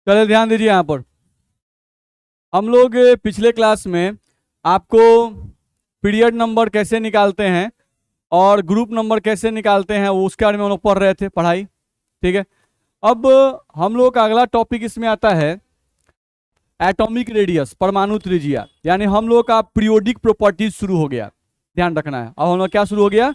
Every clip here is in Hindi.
चलिए ध्यान दीजिए यहाँ पर। हम लोग पिछले क्लास में आपको पीरियड नंबर कैसे निकालते हैं और ग्रुप नंबर कैसे निकालते हैं वो उसके बारे में हम लोग पढ़ रहे थे पढ़ाई। ठीक है, अब हम लोग का अगला टॉपिक इसमें आता है एटॉमिक रेडियस, परमाणु त्रिज्या, यानी हम लोग का पीरियोडिक प्रॉपर्टीज शुरू हो गया। ध्यान रखना है, अब हम लोग क्या शुरू हो गया,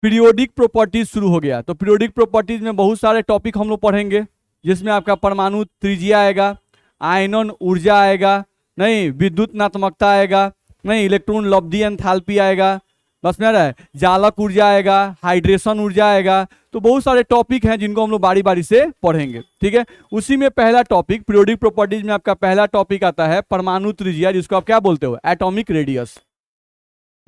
पीरियोडिक प्रॉपर्टीज शुरू हो गया। तो पीरियोडिक प्रॉपर्टीज में बहुत सारे टॉपिक हम लोग पढ़ेंगे, जिसमें आपका परमाणु त्रिज्या आएगा, आयनन ऊर्जा आएगा, नहीं विद्युत नात्मकता आएगा, नहीं इलेक्ट्रॉन लब्धि एंथैल्पी आएगा, बस में रहा है, जालक ऊर्जा आएगा, हाइड्रेशन ऊर्जा आएगा। तो बहुत सारे टॉपिक हैं जिनको हम लोग बारी बारी से पढ़ेंगे। ठीक है, उसी में पहला टॉपिक पीरियोडिक प्रॉपर्टीज में आपका पहला टॉपिक आता है परमाणु त्रिज्या, जिसको आप क्या बोलते हो, एटॉमिक रेडियस।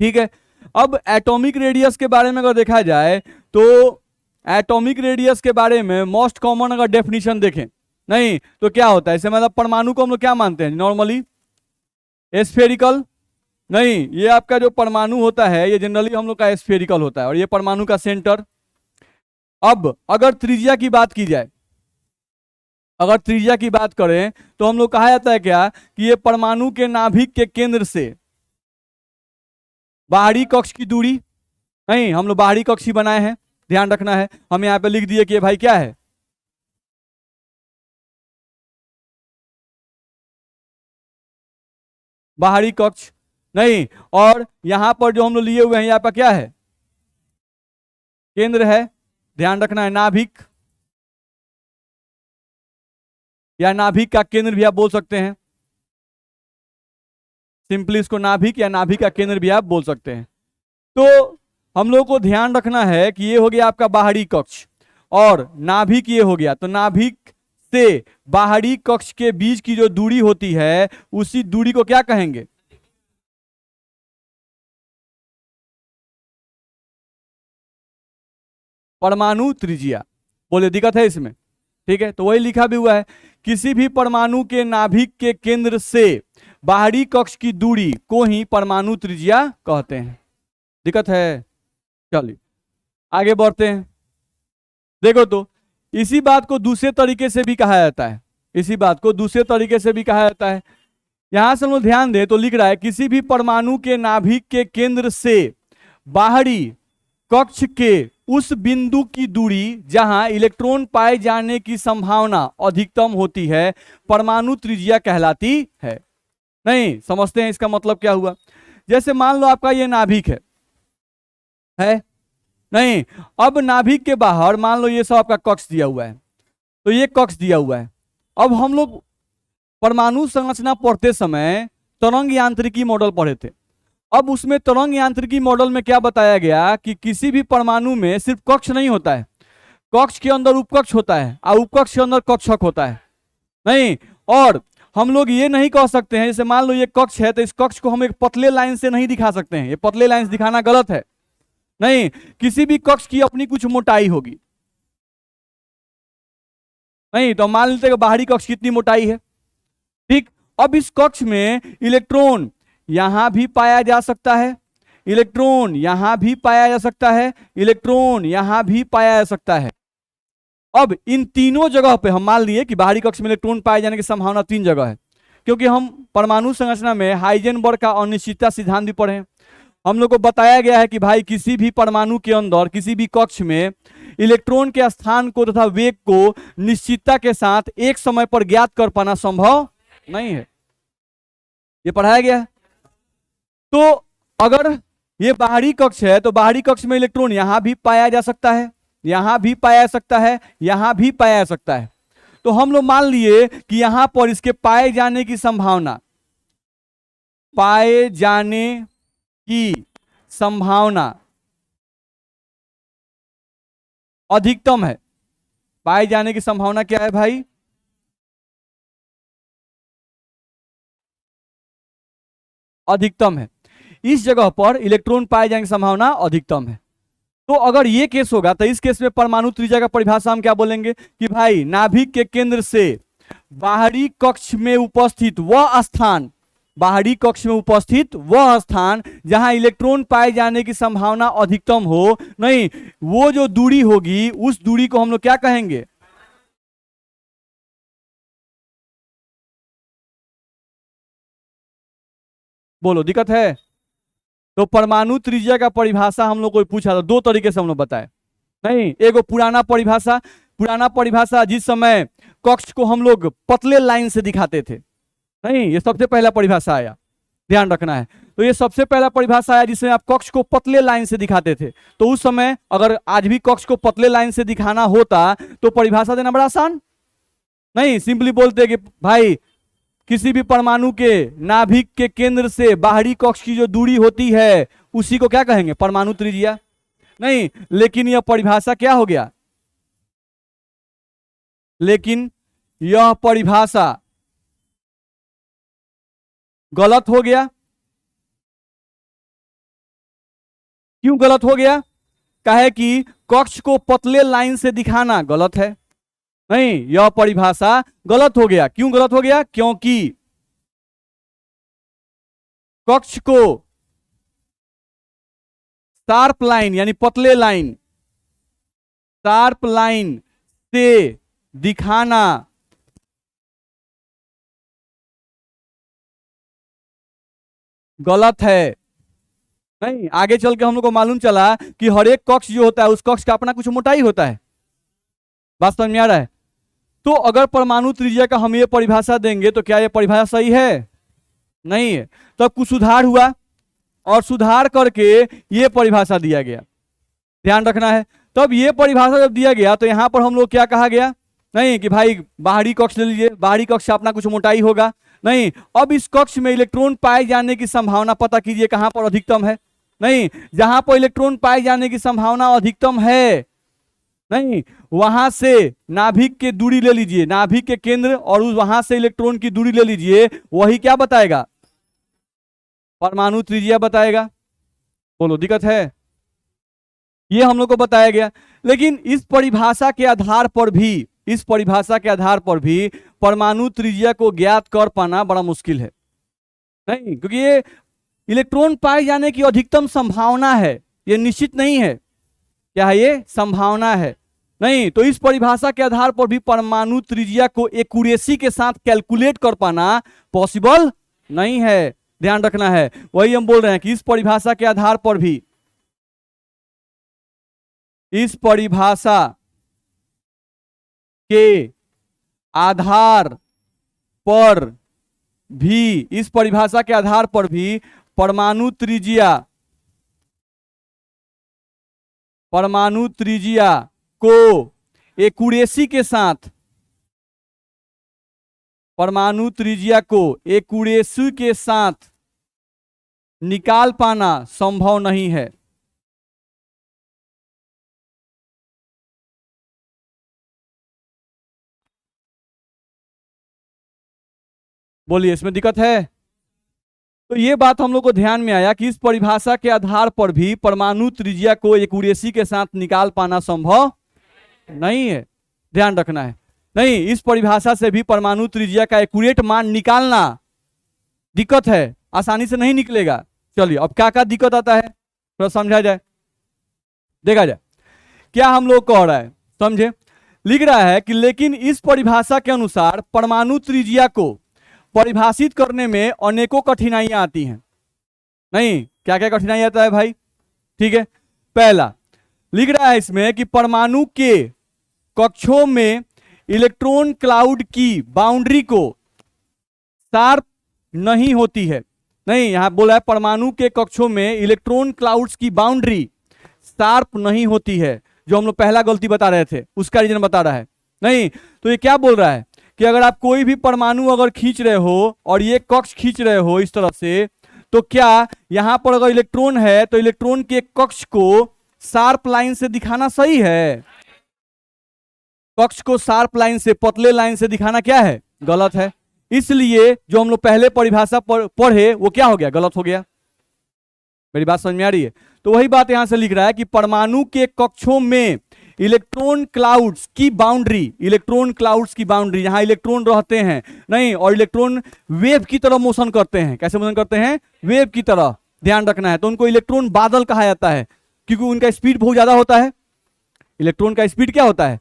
ठीक है, अब एटॉमिक रेडियस के बारे में अगर देखा जाए तो एटॉमिक रेडियस के बारे में मोस्ट कॉमन अगर डेफिनेशन देखें, नहीं तो क्या होता है, इसे मतलब परमाणु को हम लोग क्या मानते हैं नॉर्मली, स्फेरिकल। नहीं, ये आपका जो परमाणु होता है ये जनरली हम लोग का स्फेरिकल होता है, और ये परमाणु का सेंटर। अब अगर त्रिज्या की बात की जाए, अगर त्रिज्या की बात करें तो हम लोग कहा जाता है क्या कि ये परमाणु के नाभिक के केंद्र से बाहरी कक्ष की दूरी, नहीं हम लोग बाहरी कक्ष ही बनाए हैं, ध्यान रखना है। हम यहाँ पे लिख दिए कि भाई क्या है, बाहरी कक्ष। नहीं, और यहां पर जो हम लोग लिए हुए हैं यहाँ पर क्या है, केंद्र है, ध्यान रखना है, नाभिक या नाभिक का केंद्र भी आप बोल सकते हैं, सिंपली इसको नाभिक या नाभिक का केंद्र भी आप बोल सकते हैं। तो हम लोग को ध्यान रखना है कि ये हो गया आपका बाहरी कक्ष और नाभिक ये हो गया। तो नाभिक से बाहरी कक्ष के बीच की जो दूरी होती है उसी दूरी को क्या कहेंगे, परमाणु त्रिज्या। बोले दिक्कत है इसमें? ठीक है, तो वही लिखा भी हुआ है, किसी भी परमाणु के नाभिक के केंद्र से बाहरी कक्ष की दूरी को ही परमाणु त्रिज्या कहते हैं। दिक्कत है? चलिए आगे बढ़ते हैं। देखो तो इसी बात को दूसरे तरीके से भी कहा जाता है, इसी बात को दूसरे तरीके से भी कहा जाता है। यहां से हम लोग ध्यान दें तो लिख रहा है किसी भी परमाणु के नाभिक के केंद्र से बाहरी कक्ष के उस बिंदु की दूरी जहां इलेक्ट्रॉन पाए जाने की संभावना अधिकतम होती है परमाणु त्रिज्या कहलाती है। नहीं समझते हैं इसका मतलब क्या हुआ? जैसे मान लो आपका ये नाभिक है नहीं, अब नाभिक के बाहर मान लो ये सब आपका कक्ष दिया हुआ है, तो ये कक्ष दिया हुआ है। अब हम लोग परमाणु संरचना पढ़ते समय तरंग यांत्रिकी मॉडल पढ़े थे। अब उसमें तरंग यांत्रिकी मॉडल में क्या बताया गया कि किसी भी परमाणु में सिर्फ कक्ष नहीं होता है, कक्ष के अंदर उपकक्ष होता है और उपकक्ष के अंदर कक्षक होता है। नहीं, और हम लोग ये नहीं कह सकते हैं, जैसे मान लो ये कक्ष है तो इस कक्ष को हम एक पतले लाइन से नहीं दिखा सकते हैं, ये पतले लाइन से दिखाना गलत है। नहीं, किसी भी कक्ष की अपनी कुछ मोटाई होगी। नहीं, तो मान लेते हैं बाहरी कक्ष कितनी मोटाई है। ठीक, अब इस कक्ष में इलेक्ट्रॉन यहां भी पाया जा सकता है, इलेक्ट्रॉन यहां भी पाया जा सकता है, इलेक्ट्रॉन यहां भी पाया जा सकता है। अब इन तीनों जगह पे हम मान लिए कि बाहरी कक्ष में इलेक्ट्रॉन पाए जाने की संभावना 3 जगह है, क्योंकि हम परमाणु संरचना में हाइजेनबर्ग का अनिश्चितता सिद्धांत भी पढ़े हैं। हम लोग को बताया गया है कि भाई किसी भी परमाणु के अंदर किसी भी कक्ष में इलेक्ट्रॉन के स्थान को तथा वेग को निश्चितता के साथ एक समय पर ज्ञात कर पाना संभव नहीं है, ये पढ़ाया गया है। तो अगर ये बाहरी कक्ष है तो बाहरी कक्ष में इलेक्ट्रॉन यहां भी पाया जा सकता है, यहां भी पाया जा सकता है, यहां भी पाया जा सकता है। तो हम लोग मान लिए कि यहां पर इसके पाए जाने की संभावना, पाए जाने की संभावना अधिकतम है। पाए जाने की संभावना क्या है भाई? अधिकतम है। इस जगह पर इलेक्ट्रॉन पाए जाने की संभावना अधिकतम है। तो अगर ये केस होगा तो इस केस में परमाणु त्रिज्या का परिभाषा हम क्या बोलेंगे कि भाई नाभिक के केंद्र से बाहरी कक्ष में उपस्थित वह स्थान, बाहरी कक्ष में उपस्थित वह स्थान जहां इलेक्ट्रॉन पाए जाने की संभावना अधिकतम हो, नहीं वो जो दूरी होगी उस दूरी को हम लोग क्या कहेंगे, बोलो दिक्कत है? तो परमाणु त्रिज्या का परिभाषा हम लोग को पूछा था, दो तरीके से हम लोग बताए। नहीं, एगो पुराना परिभाषा जिस समय कक्ष को हम लोग पतले लाइन से दिखाते थे। नहीं, ये सबसे पहला परिभाषा आया, ध्यान रखना है। तो ये सबसे पहला परिभाषा आया जिसमें आप कक्ष को पतले लाइन से दिखाते थे। तो उस समय अगर आज भी कक्ष को पतले लाइन से दिखाना होता तो परिभाषा देना बड़ा आसान। नहीं, सिंपली बोलते कि भाई किसी भी परमाणु के नाभिक के केंद्र से बाहरी कक्ष की जो दूरी होती है उसी को क्या कहेंगे? परमाणु त्रिज्या। नहीं, लेकिन यह परिभाषा क्या हो गया? लेकिन यह परिभाषा गलत हो गया। क्यों गलत हो गया? कहे कि कक्ष को पतले लाइन से दिखाना गलत है। नहीं, यह परिभाषा गलत हो गया। क्यों गलत हो गया? क्योंकि कक्ष को शार्प लाइन यानी पतले लाइन, शार्प लाइन से दिखाना गलत है। नहीं, आगे चल के हम लोग को मालूम चला कि हर एक कक्ष जो होता है उस कक्ष का अपना कुछ मोटाई होता है। बात समझ में आ रहा है? तो अगर परमाणु त्रिज्या का हम ये परिभाषा देंगे तो क्या ये परिभाषा सही है? नहीं है। तब कुछ सुधार हुआ और सुधार करके ये परिभाषा दिया गया, ध्यान रखना है। तब ये परिभाषा जब दिया गया तो यहां पर हम लोग क्या कहा गया? नहीं कि भाई बाहरी कक्ष ले लीजिए, बाहरी कक्ष से अपना कुछ मोटाई होगा। नहीं, अब इस कक्ष में इलेक्ट्रॉन पाए जाने की संभावना पता कीजिए कहां पर अधिकतम है। नहीं, जहां पर इलेक्ट्रॉन पाए जाने की संभावना अधिकतम है, नहीं, वहां से नाभिक की दूरी ले लीजिए, नाभिक के केंद्र और वहां से इलेक्ट्रॉन की दूरी ले लीजिए, वही क्या बताएगा? परमाणु त्रिज्या बताएगा। बोलो दिक्कत है? ये हम लोग को बताया गया। लेकिन इस परिभाषा के आधार पर भी परमाणु त्रिज्या को ज्ञात कर पाना बड़ा मुश्किल है। नहीं, क्योंकि ये इलेक्ट्रॉन पाए जाने की अधिकतम संभावना है, ये निश्चित नहीं है। क्या है? ये संभावना है। नहीं, तो इस परिभाषा के आधार पर भी परमाणु त्रिज्या को एक्यूरेसी के साथ कैलकुलेट कर पाना पॉसिबल नहीं है, ध्यान रखना है। वही हम बोल रहे हैं कि इस परिभाषा के आधार पर भी, इस परिभाषा के आधार पर भी परमाणु त्रिज्या को एक्यूरेसी के साथ, परमाणु त्रिज्या को एक्यूरेसी के साथ निकाल पाना संभव नहीं है। बोलिए, इसमें दिक्कत है? तो ये बात हम लोग को ध्यान में आया कि इस परिभाषा के आधार पर भी परमाणु त्रिज्या को एक्यूरेसी के साथ निकाल पाना संभव नहीं है, ध्यान रखना है। नहीं, इस परिभाषा से भी परमाणु त्रिज्या का एक्यूरेट मान निकालना दिक्कत है, आसानी से नहीं निकलेगा। चलिए, अब क्या क्या दिक्कत आता है थोड़ा समझा जाए, देखा जाए क्या हम लोग कह रहा है। समझे? लिख रहा है कि लेकिन इस परिभाषा के अनुसार परमाणु त्रिज्या को परिभाषित करने में अनेकों कठिनाइयां आती हैं। नहीं, क्या क्या कठिनाई आता है भाई? ठीक है, पहला लिख रहा है इसमें कि परमाणु के कक्षों में इलेक्ट्रॉन क्लाउड की बाउंड्री को शार्प नहीं होती है। नहीं, यहां बोला है परमाणु के कक्षों में इलेक्ट्रॉन क्लाउड्स की बाउंड्री शार्प नहीं होती है, जो हम लोग पहला गलती बता रहे थे उसका रीजन बता रहा है। नहीं, तो ये क्या बोल रहा है कि अगर आप कोई भी परमाणु अगर खींच रहे हो और ये कक्ष खींच रहे हो इस तरफ से, तो क्या यहां पर अगर इलेक्ट्रॉन है तो इलेक्ट्रॉन के कक्ष को शार्प लाइन से दिखाना सही है? कक्ष को शार्प लाइन से, पतले लाइन से दिखाना क्या है? गलत है। इसलिए जो हम लोग पहले परिभाषा पढ़े वो क्या हो गया? गलत हो गया। मेरी बात समझ में आ रही है? तो वही बात यहां से लिख रहा है कि परमाणु के कक्षों में इलेक्ट्रॉन क्लाउड्स की बाउंड्री, जहां इलेक्ट्रॉन रहते हैं, नहीं, और इलेक्ट्रॉन वेव की तरह मोशन करते हैं। कैसे मोशन करते हैं? वेव की तरह, ध्यान रखना है। तो उनको इलेक्ट्रॉन बादल कहा जाता है, क्योंकि उनका स्पीड बहुत ज्यादा होता है। इलेक्ट्रॉन का स्पीड क्या होता है?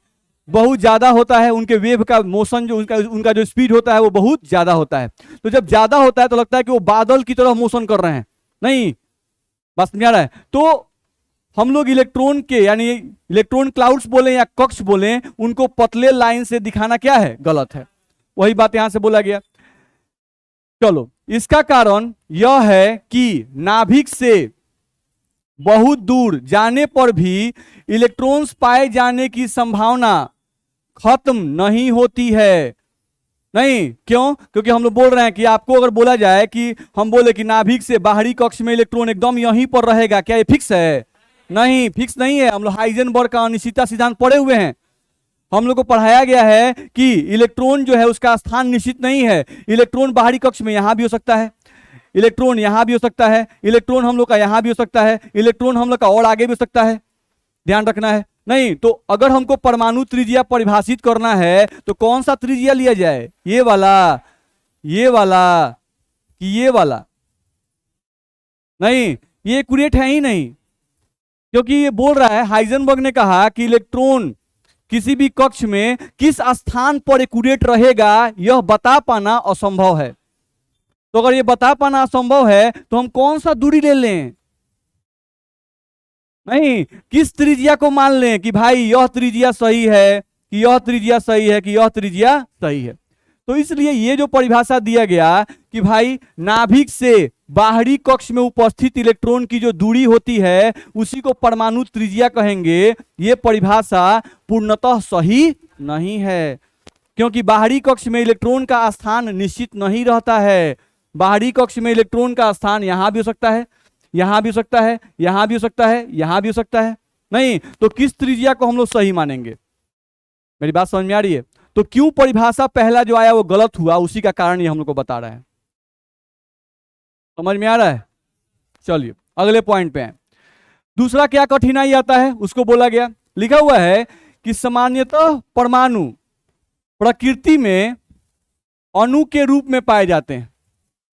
बहुत ज्यादा होता है, उनके वेव का मोशन जो उनका जो स्पीड होता है वो बहुत ज्यादा होता है। तो जब ज्यादा होता है तो लगता है कि वो बादल की तरह मोशन कर रहे हैं, नहीं, बस समझ आ रहा है। तो हम लोग इलेक्ट्रॉन के यानी इलेक्ट्रॉन क्लाउड्स बोले या कक्ष बोले, उनको पतले लाइन से दिखाना क्या है, गलत है। वही बात यहां से बोला गया। चलो, इसका कारण यह है कि नाभिक से बहुत दूर जाने पर भी इलेक्ट्रॉन्स पाए जाने की संभावना खत्म नहीं होती है। नहीं, क्यों? क्योंकि हम लोग बोल रहे हैं कि आपको अगर बोला जाए कि हम बोले कि नाभिक से बाहरी कक्ष में इलेक्ट्रॉन एकदम यहीं पर रहेगा, क्या ये फिक्स है? नहीं, फिक्स नहीं है। हम लोग हाइजेनबर्ग का अनिश्चितता सिद्धांत पढ़े हुए हैं। हम लोग को पढ़ाया गया है कि इलेक्ट्रॉन जो है उसका स्थान निश्चित नहीं है। इलेक्ट्रॉन बाहरी कक्ष में यहां भी हो सकता है, इलेक्ट्रॉन यहां भी हो सकता है, इलेक्ट्रॉन हम लोग का यहां भी हो सकता है, इलेक्ट्रॉन हम लोग का और आगे भी हो सकता है, ध्यान रखना है। नहीं तो अगर हमको परमाणु त्रिज्या परिभाषित करना है तो कौन सा त्रिज्या लिया जाए, ये वाला, ये वाला कि ये वाला? नहीं, ये एक्यूरेट है ही नहीं, क्योंकि ये बोल रहा है, हाइजेनबर्ग ने कहा कि इलेक्ट्रॉन किसी भी कक्ष में किस स्थान पर एक्यूरेट रहेगा यह बता पाना असंभव है। तो अगर ये बता पाना असंभव है तो हम कौन सा दूरी ले लें? नहीं, किस त्रिज्या को मान लें कि भाई यह त्रिज्या सही है, कि यह त्रिज्या सही है, कि यह त्रिज्या सही है। तो इसलिए ये जो परिभाषा दिया गया कि भाई नाभिक से बाहरी कक्ष में उपस्थित इलेक्ट्रॉन की जो दूरी होती है उसी को परमाणु त्रिज्या कहेंगे, ये परिभाषा पूर्णतः सही नहीं है। क्योंकि बाहरी कक्ष में इलेक्ट्रॉन का स्थान निश्चित नहीं रहता है। बाहरी कक्ष में इलेक्ट्रॉन का स्थान यहां भी हो सकता है, यहां भी हो सकता है, यहां भी हो सकता है, यहां भी हो सकता है। नहीं तो किस त्रिज्या को हम लोग सही मानेंगे? मेरी बात समझ में आ रही है? तो क्यों परिभाषा पहला जो आया वो गलत हुआ, उसी का कारण ये हम लोग को बता रहा है। समझ में आ रहा है? चलिए अगले पॉइंट पे हैं। दूसरा क्या कठिनाई आता है उसको बोला गया, लिखा हुआ है कि सामान्यतः परमाणु प्रकृति में अणु के रूप में पाए जाते हैं।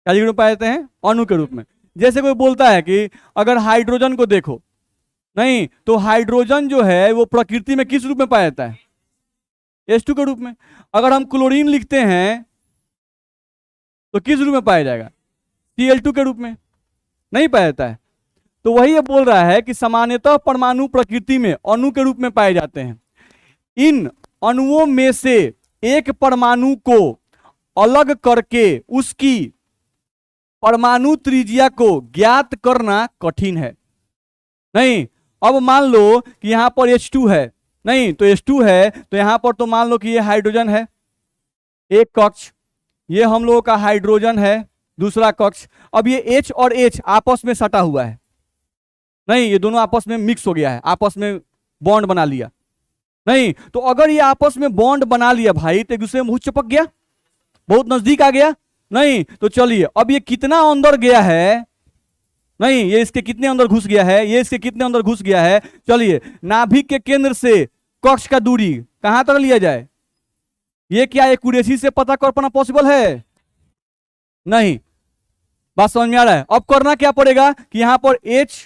क्या रूप में पाए जाते हैं? अणु के रूप में। जैसे कोई बोलता है कि अगर हाइड्रोजन को देखो, नहीं तो हाइड्रोजन जो है वो प्रकृति में किस रूप में पाया जाता है? H2 के रूप में। अगर हम क्लोरीन लिखते हैं तो किस रूप में पाया जाएगा? Cl2 के रूप में। नहीं पाया जाता है। तो वही ये बोल रहा है कि सामान्यतः परमाणु प्रकृति में अणु के रूप में पाए जाते हैं। इन अणुओं में से एक परमाणु को अलग करके उसकी परमाणु त्रिज्या को ज्ञात करना कठिन है। नहीं, अब मान लो कि यहां पर H2 है, नहीं तो H2 है तो यहां पर तो मान लो कि ये हाइड्रोजन है, एक कक्ष, ये हम लोगों का हाइड्रोजन है दूसरा कक्ष। अब ये H और H आपस में सटा हुआ है, नहीं ये दोनों आपस में मिक्स हो गया है, आपस में बॉन्ड बना लिया। नहीं तो अगर ये आपस में बॉन्ड बना लिया भाई तो एक दूसरे में बहुत चिपक गया, बहुत नजदीक आ गया। नहीं तो चलिए अब ये कितना अंदर गया है, नहीं ये इसके कितने अंदर घुस गया है, ये इसके कितने अंदर घुस गया है। चलिए नाभिक के केंद्र से कक्ष का दूरी कहां तक लिया जाए, ये क्या एक्यूरेसी से पता कर पाना पॉसिबल है? नहीं। बात समझ में आ रहा है? अब करना क्या पड़ेगा कि यहां पर H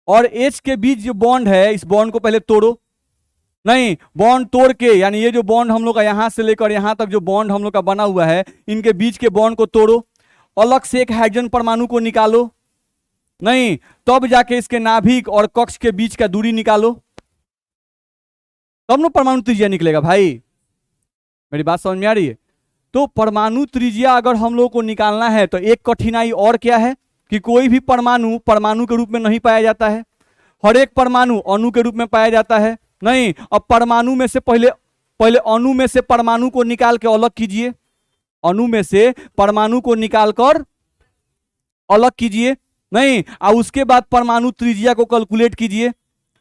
और H के बीच जो बॉन्ड है इस बॉन्ड को पहले तोड़ो। नहीं, बॉन्ड तोड़ के यानी ये जो बॉन्ड हम लोग का यहां से लेकर यहां तक जो बॉन्ड हम लोग का बना हुआ है इनके बीच के बॉन्ड को तोड़ो, अलग से एक हाइड्रोजन परमाणु को निकालो। नहीं तब जाके इसके नाभिक और कक्ष के बीच का दूरी निकालो, तब ना परमाणु त्रिज्या निकलेगा भाई। मेरी बात समझ में आ रही है? तो परमाणु त्रिज्या अगर हम लोग को निकालना है तो एक कठिनाई और क्या है कि कोई भी परमाणु परमाणु के रूप में नहीं पाया जाता है, हर एक परमाणु अणु के रूप में पाया जाता है। नहीं, अब परमाणु में से पहले अणु में से परमाणु को निकाल के अलग कीजिए, अणु में से परमाणु को निकालकर अलग कीजिए। नहीं, और उसके बाद परमाणु त्रिज्या को कैलकुलेट कीजिए,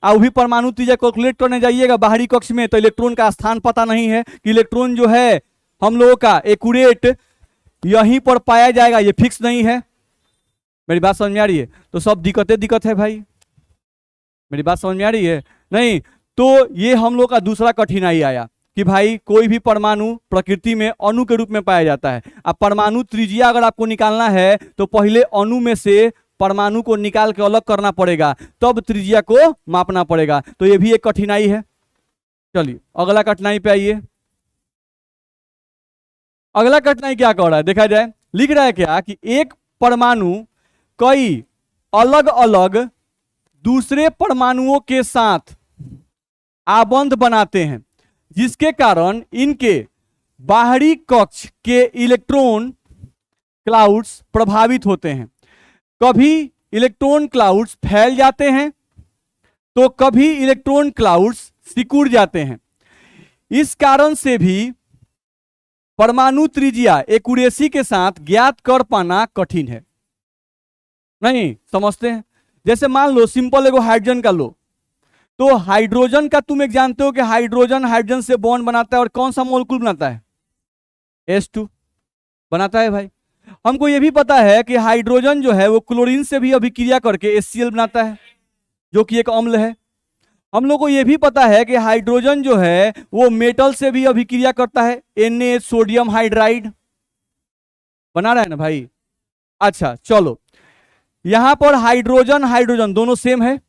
और भी परमाणु त्रिज्या कैलकुलेट करने जाइएगा बाहरी कक्ष में तो इलेक्ट्रॉन का स्थान पता नहीं है कि इलेक्ट्रॉन जो है हम लोगों का एक्यूरेट यहीं पर पाया जाएगा, ये फिक्स नहीं है। मेरी बात समझ में आ रही है? तो सब दिक्कत है भाई। मेरी बात समझ में आ रही है? नहीं तो ये हम लोग का दूसरा कठिनाई आया कि भाई कोई भी परमाणु प्रकृति में अणु के रूप में पाया जाता है। अब परमाणु त्रिज्या अगर आपको निकालना है तो पहले अणु में से परमाणु को निकाल के अलग करना पड़ेगा, तब त्रिज्या को मापना पड़ेगा। तो ये भी एक कठिनाई है। चलिए अगला कठिनाई पे आइए। अगला कठिनाई क्या कह रहा है देखा जाए, लिख रहा है क्या कि एक परमाणु कई अलग अलग दूसरे परमाणुओं के साथ आबंध बनाते हैं, जिसके कारण इनके बाहरी कक्ष के इलेक्ट्रॉन क्लाउड्स प्रभावित होते हैं। कभी इलेक्ट्रॉन क्लाउड्स फैल जाते हैं तो कभी इलेक्ट्रॉन क्लाउड्स सिकुड़ जाते हैं। इस कारण से भी परमाणु त्रिज्या एक्यूरेसी के साथ ज्ञात कर पाना कठिन है। नहीं समझते हैं? जैसे मान लो सिंपल एगो हाइड्रोजन का लो, तो हाइड्रोजन का तुम एक जानते हो कि हाइड्रोजन हाइड्रोजन से बॉन्ड बनाता है और कौन सा मॉलिक्यूल बनाता है? H2 बनाता है भाई। हमको ये भी पता है कि हाइड्रोजन जो है वो क्लोरीन से भी अभिक्रिया करके HCl बनाता है, जो कि एक अम्ल है। हम लोग को ये भी पता है कि हाइड्रोजन जो है वो मेटल से भी अभिक्रिया करता है, Na सोडियम हाइड्राइड बना रहा है ना भाई। अच्छा चलो, यहां पर हाइड्रोजन हाइड्रोजन दोनों सेम है?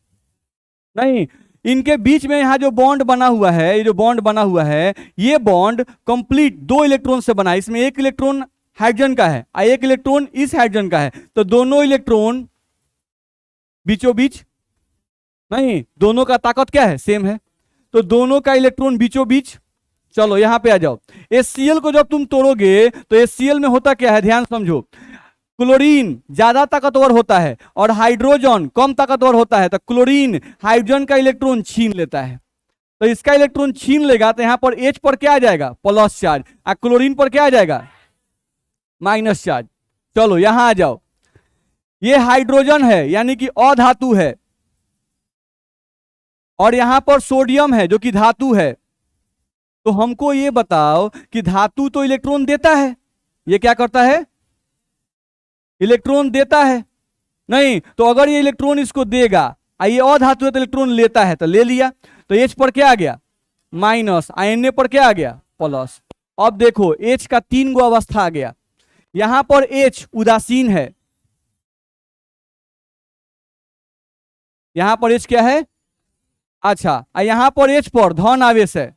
नहीं, इनके बीच में यहां जो बॉन्ड बना हुआ है, ये जो बॉन्ड बना हुआ है, ये बॉन्ड कंप्लीट 2 इलेक्ट्रॉन से बना है। इसमें एक इलेक्ट्रॉन हाइड्रोजन का है और एक इलेक्ट्रॉन इस हाइड्रोजन का है, तो दोनों इलेक्ट्रॉन बीचों बीच नहीं, दोनों का ताकत क्या है? सेम है, तो दोनों का इलेक्ट्रॉन बीचों बीच। चलो यहां पे आ जाओ। HCl को जब तुम तोड़ोगे तो HCl में होता क्या है, ध्यान समझो। क्लोरीन ज्यादा ताकतवर होता है और हाइड्रोजन कम ताकतवर होता है, तो क्लोरीन हाइड्रोजन का इलेक्ट्रॉन छीन लेता है। तो इसका इलेक्ट्रॉन छीन लेगा तो यहां पर H पर क्या आ जाएगा? प्लस चार्ज, और क्लोरीन पर क्या आ जाएगा? Minus charge. चलो यहां आ जाओ, ये हाइड्रोजन है यानी कि अधातु है, और यहां पर सोडियम है जो कि धातु है। तो हमको ये बताओ कि धातु तो इलेक्ट्रॉन देता है, ये क्या करता है? इलेक्ट्रॉन देता है। नहीं, तो अगर ये इलेक्ट्रॉन इसको देगा, ये अधातु है तो इलेक्ट्रॉन लेता है, तो ले लिया, तो H पर क्या आ गया? माइनस, Na पर क्या आ गया? प्लस। अब देखो H का 3 गो अवस्था आ गया। यहां पर H उदासीन है, यहां पर H क्या है? अच्छा, यहां पर H पर धन आवेश है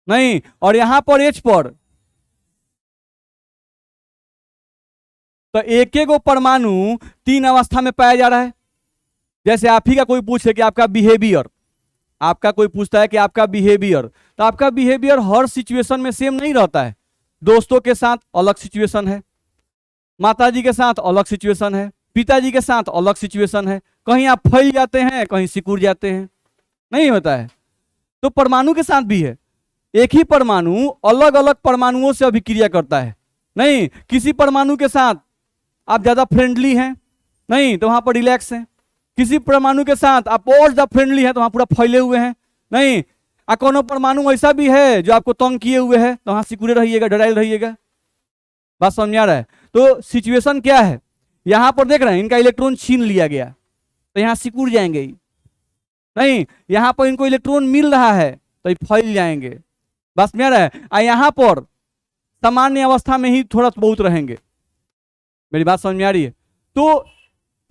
नहीं, और यहां पर H पर तो एक एक गो परमाणु 3 अवस्था में पाया जा रहा है। जैसे आप ही का कोई पूछे कि आपका बिहेवियर, आपका कोई पूछता है कि आपका बिहेवियर, तो आपका बिहेवियर हर सिचुएशन में सेम नहीं रहता है। दोस्तों के साथ अलग सिचुएशन है, माताजी के साथ अलग सिचुएशन है, पिताजी के साथ अलग सिचुएशन है, कहीं आप फैल जाते हैं, कहीं सिकुड़ जाते हैं, नहीं होता है। तो परमाणु के साथ भी है, एक ही परमाणु अलग अलग परमाणुओं से अभिक्रिया करता है। नहीं, किसी परमाणु के साथ आप ज्यादा फ्रेंडली हैं, नहीं तो वहां पर रिलैक्स हैं। किसी परमाणु के साथ आप और ज्यादा फ्रेंडली हैं तो वहां पूरा फैले हुए हैं। नहीं, कोनो परमाणु ऐसा भी है जो आपको तंग किए हुए है, तो वहां सिकुड़े रहिएगा, डराइल रहिएगा। बात समझ आ रहा है? तो सिचुएशन क्या है, यहां पर देख रहे हैं इनका इलेक्ट्रॉन छीन लिया गया, तो यहां सिकुड़ जाएंगे ही। नहीं, यहां पर इनको इलेक्ट्रॉन मिल रहा है तो ये फैल जाएंगे। बस समझ आ रहा है? यहां पर सामान्य अवस्था में ही थोड़ा बहुत रहेंगे। मेरी बात समझ में आ रही है? तो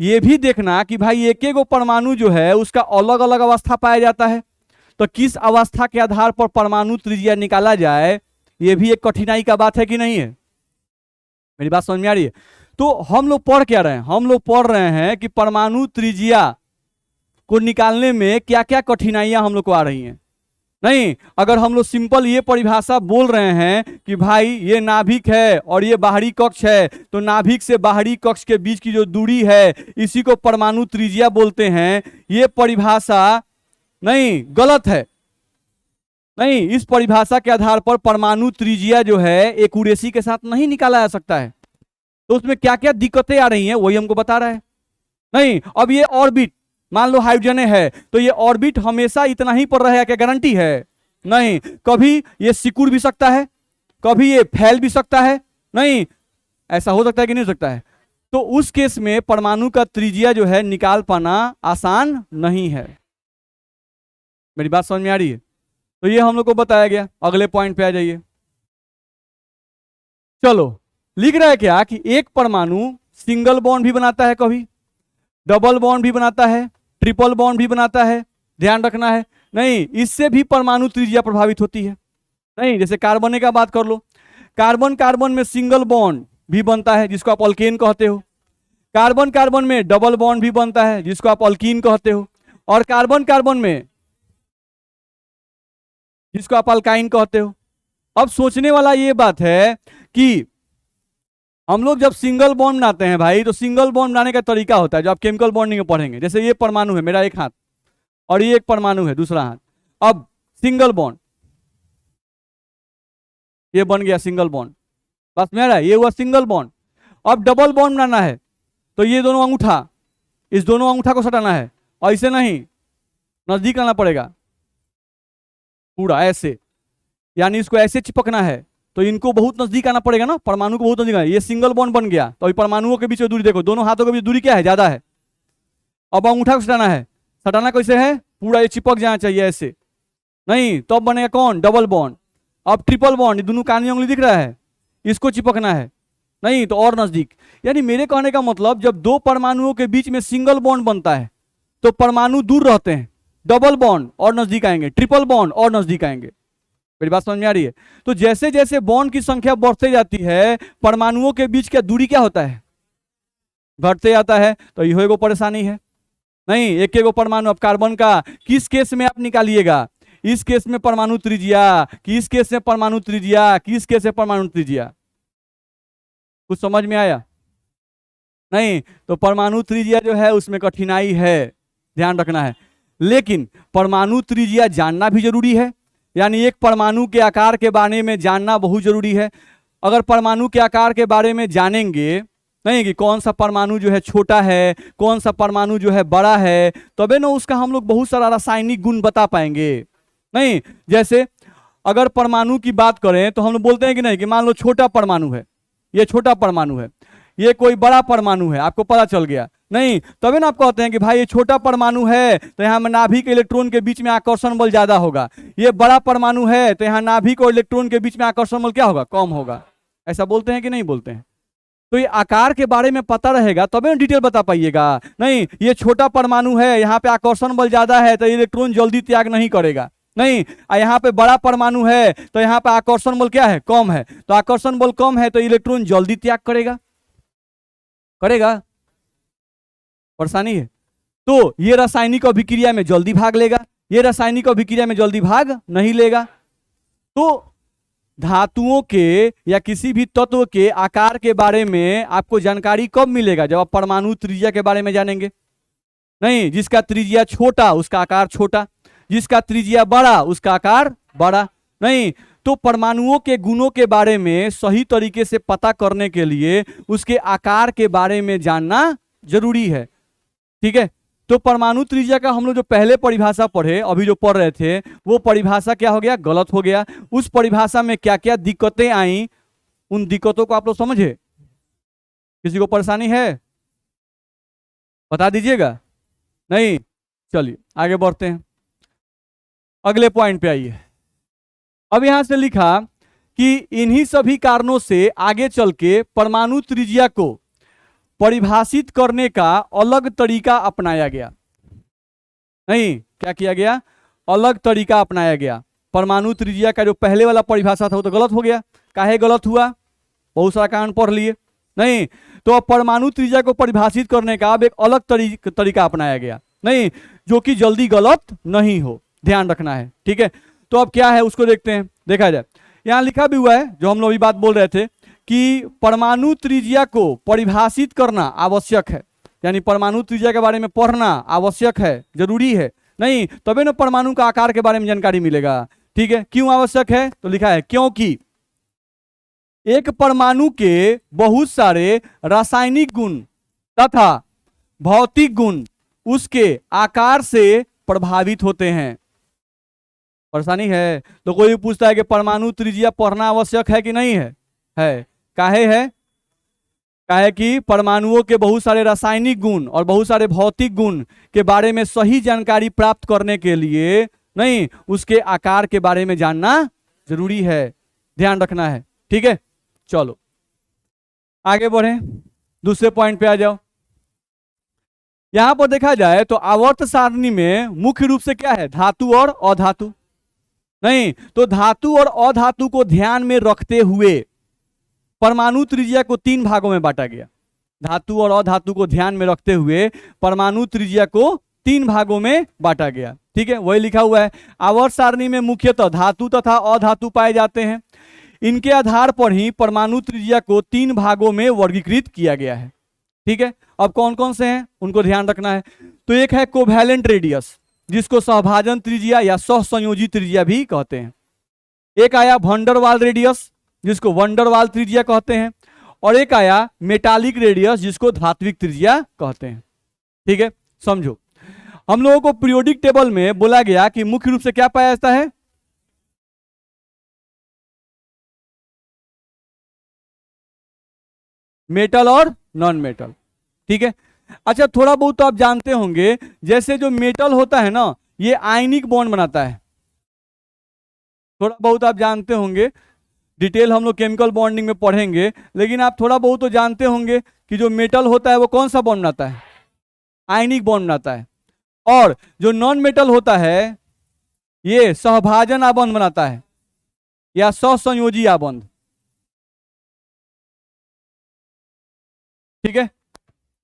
ये भी देखना कि भाई एक एक गो परमाणु जो है उसका अलग अलग अवस्था पाया जाता है, तो किस अवस्था के आधार पर परमाणु त्रिज्या निकाला जाए, ये भी एक कठिनाई का बात है कि नहीं है? मेरी बात समझ में आ रही है? तो हम लोग पढ़ क्या रहे हैं? हम लोग पढ़ रहे हैं कि परमाणु त्रिज्या को निकालने में क्या क्या कठिनाइयां हम लोग को आ रही हैं। नहीं, अगर हम लोग सिंपल ये परिभाषा बोल रहे हैं कि भाई ये नाभिक है और ये बाहरी कक्ष है, तो नाभिक से बाहरी कक्ष के बीच की जो दूरी है इसी को परमाणु त्रिज्या बोलते हैं, ये परिभाषा नहीं, गलत है। नहीं, इस परिभाषा के आधार पर परमाणु त्रिज्या जो है एक्यूरेसी के साथ नहीं निकाला जा सकता है। तो उसमें क्या क्या दिक्कतें आ रही हैं वही हमको बता रहा है। नहीं, अब ये ऑर्बिट मान लो हाइड्रोजन है, तो ये ऑर्बिट हमेशा इतना ही पर रहेगा, क्या गारंटी है? नहीं, कभी ये सिकुड़ भी सकता है, कभी ये फैल भी सकता है। नहीं, ऐसा हो सकता है कि नहीं हो सकता है? तो उस केस में परमाणु का त्रिज्या जो है निकाल पाना आसान नहीं है। मेरी बात समझ में आ रही है? तो ये हम लोग को बताया गया। अगले पॉइंट पे आ जाइए। चलो, लिख रहा है क्या कि एक परमाणु सिंगल बॉन्ड भी बनाता है, कभी डबल बॉन्ड भी बनाता है, ट्रिपल बॉन्ड भी बनाता है, ध्यान रखना है। नहीं, इससे भी परमाणु त्रिज्या प्रभावित होती है। नहीं, जैसे कार्बन का बात कर लो, कार्बन कार्बन में सिंगल बॉन्ड भी बनता है जिसको आप अल्केन कहते हो, कार्बन कार्बन में डबल बॉन्ड भी बनता है जिसको आप अल्कीन कहते हो, और कार्बन कार्बन में जिसको आप अल्काइन कहते हो। अब सोचने वाला ये बात है कि हम लोग जब सिंगल बॉन्ड बनाते हैं भाई, तो सिंगल बॉन्ड बनाने का तरीका होता है जो आप केमिकल बॉन्डिंग में पढ़ेंगे। जैसे ये परमाणु है, मेरा एक हाथ, और ये एक परमाणु है, दूसरा हाथ। अब सिंगल बॉन्ड, ये बन गया सिंगल बॉन्ड, बस मेरा ये हुआ सिंगल बॉन्ड। अब डबल बॉन्ड बनाना है तो ये दोनों अंगूठा, इस दोनों अंगूठा को सटाना है, और ऐसे नहीं, नजदीक आना पड़ेगा पूरा ऐसे, यानी इसको ऐसे चिपकना है तो इनको बहुत नजदीक आना पड़ेगा ना, परमाणु को बहुत नजदीक आना। ये सिंगल बॉन्ड बन गया तो परमाणुओं के बीच में दूरी देखो, दोनों हाथों के बीच दूरी क्या है, ज्यादा है। अब अंगूठा को सटाना है, सटाना कैसे है, पूरा ये चिपक जाना चाहिए ऐसे, नहीं तो अब बनेगा कौन, डबल बॉन्ड। अब ट्रिपल बॉन्ड, दोनों कानी उंगली दिख रहा है, इसको चिपकना है, नहीं तो और नजदीक। यानी मेरे कहने का मतलब, जब दो परमाणुओं के बीच में सिंगल बॉन्ड बनता है तो परमाणु दूर रहते हैं, डबल बॉन्ड और नजदीक आएंगे, ट्रिपल बॉन्ड और नजदीक आएंगे। मेरी बात समझ में आ रही है? तो जैसे जैसे बॉन्ड की संख्या बढ़ते जाती है, परमाणुओं के बीच का दूरी क्या होता है, घटते जाता है। तो यह एगो परेशानी है। नहीं, एक एगो परमाणु, अब कार्बन का किस केस में आप निकालिएगा, इस केस में परमाणु त्रिज्या, किस केस में परमाणु त्रिज्या, किस केस में परमाणु त्रिज्या, कुछ समझ में आया? नहीं, तो परमाणु त्रिज्या जो है उसमें कठिनाई है, ध्यान रखना है। लेकिन परमाणु त्रिज्या जानना भी जरूरी है, यानी एक परमाणु के आकार के बारे में जानना बहुत जरूरी है। अगर परमाणु के आकार के बारे में जानेंगे नहीं कि कौन सा परमाणु जो है छोटा है, कौन सा परमाणु जो है बड़ा है, तबे ना उसका हम लोग बहुत सारा रासायनिक गुण बता पाएंगे। नहीं, जैसे अगर परमाणु की बात करें तो हम लोग बोलते हैं कि नहीं, कि मान लो छोटा परमाणु है, ये छोटा परमाणु है, ये कोई बड़ा परमाणु है, आपको पता चल गया। नहीं, तभी ना आप कहते हैं कि भाई ये छोटा परमाणु है तो यहाँ नाभिक इलेक्ट्रॉन के बीच में आकर्षण बल ज्यादा होगा, ये बड़ा परमाणु है तो यहाँ नाभिक और इलेक्ट्रॉन के बीच में आकर्षण बल क्या होगा, कम होगा। ऐसा बोलते हैं कि नहीं बोलते हैं? तो ये आकार के बारे में पता रहेगा तबे ना डिटेल बता पाइएगा। नहीं, ये छोटा परमाणु है, यहाँ पे आकर्षण बल ज्यादा है तो इलेक्ट्रॉन जल्दी त्याग नहीं करेगा। नहीं, यहाँ पे बड़ा परमाणु है तो यहाँ पे आकर्षण बल क्या है, कम है, तो आकर्षण बल कम है तो इलेक्ट्रॉन जल्दी त्याग करेगा, करेगा, परेशानी है। तो ये रासायनिक अभिक्रिया में जल्दी भाग लेगा, ये रासायनिक अभिक्रिया में जल्दी भाग नहीं लेगा। तो धातुओं के या किसी भी तत्व के आकार के बारे में आपको जानकारी कब मिलेगा, जब आप परमाणु त्रिज्या के बारे में जानेंगे। नहीं, जिसका त्रिज्या छोटा उसका आकार छोटा, जिसका त्रिज्या बड़ा उसका आकार बड़ा। नहीं, तो परमाणुओं के गुणों के बारे में सही तरीके से पता करने के लिए उसके आकार के बारे में जानना जरूरी है। ठीक है, तो परमाणु त्रिज्या का हम लोग जो पहले परिभाषा पढ़े, अभी जो पढ़ रहे थे, वो परिभाषा क्या हो गया, गलत हो गया। उस परिभाषा में क्या क्या दिक्कतें आई, उन दिक्कतों को आप लोग समझे? किसी को परेशानी है बता दीजिएगा। नहीं, चलिए आगे बढ़ते हैं, अगले पॉइंट पे आइए। अब यहां से लिखा कि इन्हीं सभी कारणों से आगे चल के परमाणु त्रिज्या को परिभाषित करने का अलग तरीका अपनाया गया। नहीं, क्या किया गया, अलग तरीका अपनाया गया। परमाणु त्रिज्या का जो पहले वाला परिभाषा था वो तो गलत हो गया। काहे गलत हुआ, बहुत सारा कारण पढ़ लिए। नहीं, तो अब परमाणु त्रिज्या को परिभाषित करने का अब एक अलग तरीका अपनाया गया, नहीं, जो कि जल्दी गलत नहीं हो, ध्यान रखना है। ठीक है, तो अब क्या है उसको देखते हैं, देखा जाए। यहां लिखा भी हुआ है जो हम लोग अभी बात बोल रहे थे कि परमाणु त्रिज्या को परिभाषित करना आवश्यक है, यानी परमाणु त्रिज्या के बारे में पढ़ना आवश्यक है, जरूरी है। नहीं, तबे ना परमाणु का आकार के बारे में जानकारी मिलेगा। ठीक है, क्यों आवश्यक है, तो लिखा है क्योंकि एक परमाणु के बहुत सारे रासायनिक गुण तथा भौतिक गुण उसके आकार से प्रभावित होते हैं। परेशानी है? तो कोई पूछता है कि परमाणु त्रिज्या पढ़ना आवश्यक है कि नहीं है? है। काहे है? काहे कि परमाणुओं के बहुत सारे रासायनिक गुण और बहुत सारे भौतिक गुण के बारे में सही जानकारी प्राप्त करने के लिए नहीं, उसके आकार के बारे में जानना जरूरी है, ध्यान रखना है। ठीक है, चलो आगे बढ़े, दूसरे पॉइंट पे आ जाओ। यहां पर देखा जाए तो आवर्त सारणी में मुख्य रूप से क्या है, धातु और अधातु। नहीं, तो धातु और अधातु को ध्यान में रखते हुए परमाणु त्रिज्या को 3 भागों में बांटा गया। धातु और अधातु को ध्यान में रखते हुए परमाणु त्रिज्या को 3 भागों में बांटा गया। ठीक है, वही लिखा हुआ है। आवर्त सारणी में मुख्यतः धातु तथा अधातु पाए जाते हैं। इनके आधार पर ही परमाणु त्रिज्या को 3 भागों में वर्गीकृत किया गया है। ठीक है, अब कौन कौन से हैं उनको ध्यान रखना है। तो एक है कोवैलेंट रेडियस, जिसको सहभाजन त्रिज्या या सहसंयोजी त्रिज्या भी कहते हैं। एक आया वैन डर वाल रेडियस, जिसको वैन डर वाल त्रिज्या कहते हैं। और एक आया मेटालिक रेडियस, जिसको धात्विक त्रिज्या कहते हैं। ठीक है, समझो, हम लोगों को पीरियोडिक टेबल में बोला गया कि मुख्य रूप से क्या पाया जाता है, मेटल और नॉन मेटल। ठीक है, अच्छा थोड़ा बहुत तो आप जानते होंगे, जैसे जो मेटल होता है ना, ये आयनिक बॉन्ड बनाता है। थोड़ा बहुत आप जानते होंगे, डिटेल हम लोग केमिकल बॉन्डिंग में पढ़ेंगे, लेकिन आप थोड़ा बहुत तो जानते होंगे कि जो मेटल होता है वो कौन सा बॉन्ड बनाता है, आयनिक बॉन्ड बनाता है। और जो नॉन मेटल होता है ये सहभाजन आबंध बनाता है या सहसंयोजी आबंध। ठीक है,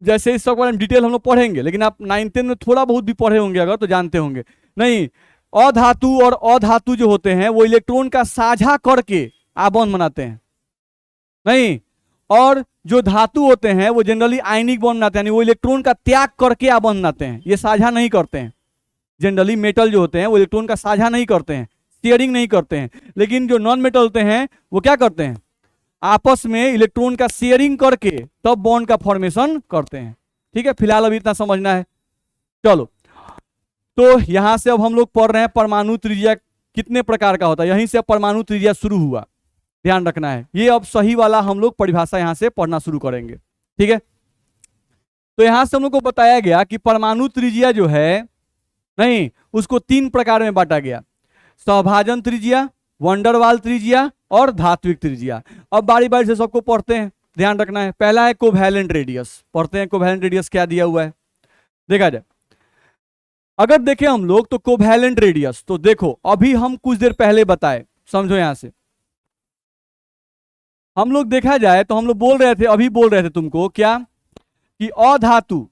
जैसे इस सब बारे में डिटेल हम लोग पढ़ेंगे, लेकिन आप 9th में थोड़ा बहुत भी पढ़े होंगे अगर, तो जानते होंगे। नहीं, अधातु और अधातु जो होते हैं वो इलेक्ट्रॉन का साझा करके आबंध बनाते हैं। नहीं, और जो धातु होते हैं वो जनरली आयनिक बॉन्ड बनाते हैं, यानी वो इलेक्ट्रॉन का त्याग करके आबंध बनाते हैं, ये साझा नहीं करते हैं। जनरली मेटल जो होते हैं वो इलेक्ट्रॉन का साझा नहीं करते हैं, शेयरिंग नहीं करते हैं। लेकिन जो नॉन मेटल होते हैं वो क्या करते हैं, आपस में इलेक्ट्रॉन का शेयरिंग करके तब बॉन्ड का फॉर्मेशन करते हैं। ठीक है, फिलहाल अभी इतना समझना है। चलो, तो यहां से अब हम लोग पढ़ रहे हैं परमाणु त्रिज्या कितने प्रकार का होता है। यहीं से परमाणु त्रिज्या शुरू हुआ, ध्यान रखना है। ये अब सही वाला हम लोग परिभाषा यहां से पढ़ना शुरू करेंगे। ठीक है, तो यहां से हम लोग को बताया गया कि परमाणु त्रिज्या जो है, नहीं, उसको 3 प्रकार में बांटा गया, सहभाजन त्रिज्या, वैन डर वाल त्रिज्या और धात्विक त्रिज्या। अब बारी बारी से सबको पढ़ते हैं, ध्यान रखना है। पहला है कोवैलेंट रेडियस, पढ़ते हैं कोवैलेंट रेडियस क्या दिया हुआ है, देखा जाए। अगर देखें हम लोग तो कोवैलेंट रेडियस, तो देखो अभी हम कुछ देर पहले बताए, समझो यहां से हम लोग देखा जाए तो हम लोग बोल रहे थे, अभी बोल रहे थे तुमको क्या, कि अधातु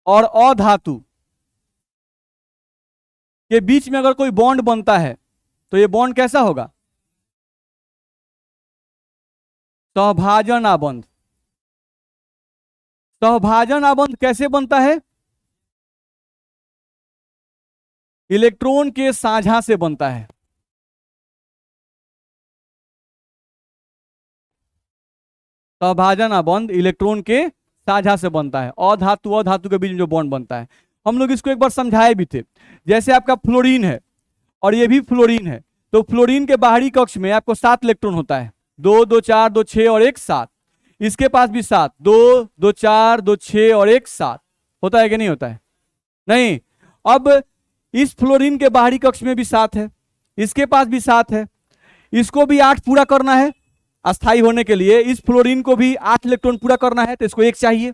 और अधातु के बीच में अगर कोई बॉन्ड बनता है तो ये बॉन्ड कैसा होगा, सहभाजन आबंध। सहभाजन आबंध कैसे बनता है, इलेक्ट्रॉन के साझा से बनता है। सहभाजन आबंध इलेक्ट्रॉन के साझा से बनता है, अधातु अधातु के बीच में जो बॉन्ड बनता है। हम लोग इसको एक बार समझाए भी थे। जैसे आपका फ्लोरीन है और ये भी फ्लोरीन है, तो फ्लोरीन के बाहरी कक्ष में आपको 7 इलेक्ट्रॉन होता है, 2 2 4 2 6 और 1 7। इसके पास भी 7, 2 2 4 2 6 और 1 7 होता है कि नहीं होता है, नहीं। अब इस फ्लोरीन के बाहरी कक्ष में भी 7 है, इसके पास भी 7 है, इसको भी 8 पूरा करना है अस्थाई होने के लिए। इस फ्लोरीन को भी 8 इलेक्ट्रॉन पूरा करना है तो इसको 1 चाहिए,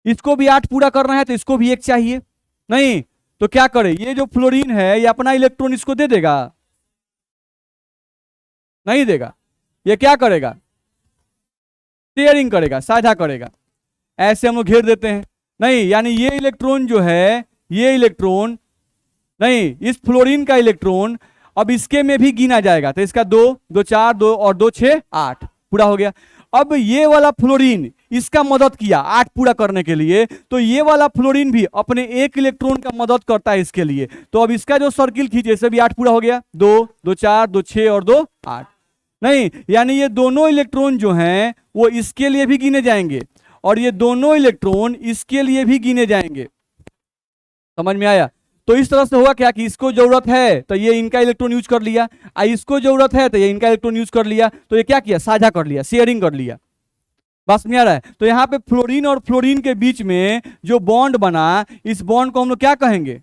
इसको भी 8 पूरा करना है तो इसको भी 1 चाहिए। नहीं, तो क्या करे, ये जो फ्लोरीन है ये अपना इलेक्ट्रॉन इसको दे देगा, नहीं देगा। ये क्या करेगा, शेयरिंग करेगा, साझा करेगा। ऐसे हम लोग घेर देते हैं, नहीं, यानी ये इलेक्ट्रॉन जो है, ये इलेक्ट्रॉन, नहीं, इस फ्लोरीन का इलेक्ट्रॉन अब इसके में भी गिना जाएगा, तो इसका 2 2 4 2 और 2 6 8 पूरा हो गया। अब ये वाला फ्लोरीन इसका मदद किया 8 पूरा करने के लिए, तो ये वाला फ्लोरीन भी अपने 1 इलेक्ट्रॉन का मदद करता है इसके लिए। तो अब इसका जो सर्किल खींचे, इसे भी 8 पूरा हो गया, 2 2 4 2 6 और 2 8। नहीं, यानी ये दोनों इलेक्ट्रॉन जो हैं वो इसके लिए भी गिने जाएंगे और ये दोनों इलेक्ट्रॉन इसके लिए भी गिने जाएंगे। समझ में आया? तो इस तरह से होगा क्या कि इसको जरूरत है तो ये इनका इलेक्ट्रॉन यूज कर लिया, इसको जरूरत है तो ये इनका इलेक्ट्रॉन यूज कर लिया, तो ये क्या किया, साझा कर लिया, शेयरिंग कर लिया। बस में आ रहा है? तो यहाँ पे फ्लोरीन और फ्लोरीन के बीच में जो बॉन्ड बना, इस बॉन्ड को हम लोग क्या कहेंगे,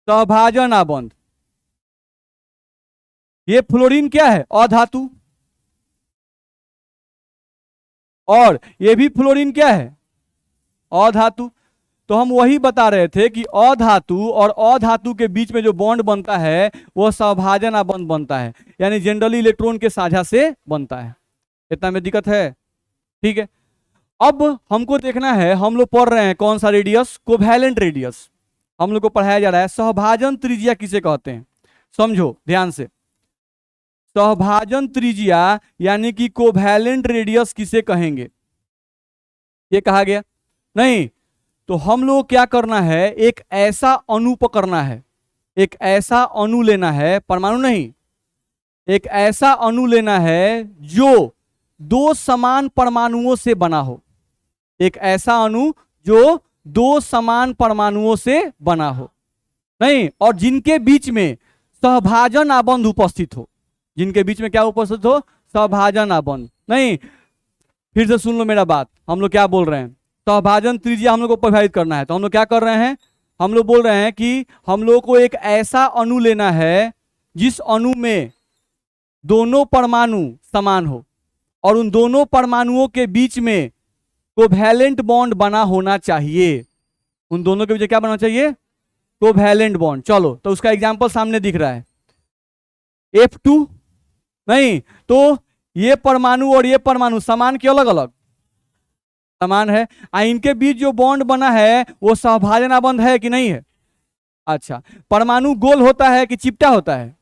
सहभाजन आबंध। ये फ्लोरीन क्या है, अधातु, और ये भी फ्लोरीन क्या है, अधातु। तो हम वही बता रहे थे कि अधातु और अधातु के बीच में जो बॉन्ड बनता है वो सहभाजन आबंध बनता है, यानी जनरली इलेक्ट्रॉन के साझा से बनता है। इतना में दिक्कत है? ठीक है। अब हमको देखना है, हम लोग पढ़ रहे हैं कौन सा रेडियस, कोवैलेंट रेडियस हम लोग को पढ़ाया जा रहा है। सहभाजन त्रिज्या किसे कहते हैं, समझो ध्यान से। सहभाजन त्रिज्या यानी कि कोवैलेंट रेडियस किसे कहेंगे, ये कहा गया नहीं। तो हम लोग क्या करना है, एक ऐसा अणु पकड़ना है, एक ऐसा अणु लेना है, परमाणु नहीं, एक ऐसा अणु लेना है जो दो समान परमाणुओं से बना हो, एक ऐसा अणु जो दो समान परमाणुओं से बना हो, नहीं, और जिनके बीच में सहभाजन आबंध उपस्थित हो, जिनके बीच में क्या उपस्थित हो, सहभाजन आबंध। नहीं, फिर से सुन लो मेरा बात, हम लोग क्या बोल रहे हैं, सहभाजन त्रिज्या हम लोग को परिभाषित करना है। तो हम लोग क्या कर रहे हैं, हम लोग बोल रहे हैं कि हम लोग को एक ऐसा अणु लेना है जिस अणु में दोनों परमाणु समान हो और उन दोनों परमाणुओं के बीच में कोवैलेंट बॉन्ड बना होना चाहिए। उन दोनों के बीच क्या बनना चाहिए, कोवैलेंट बॉन्ड। चलो, तो उसका एग्जांपल सामने दिख रहा है, F2। नहीं, तो ये परमाणु और ये परमाणु समान क्यों, अलग अलग समान है। इनके बीच जो बॉन्ड बना है वो सहभाजन आबंध है कि नहीं है? अच्छा, परमाणु गोल होता है कि चिपटा होता है?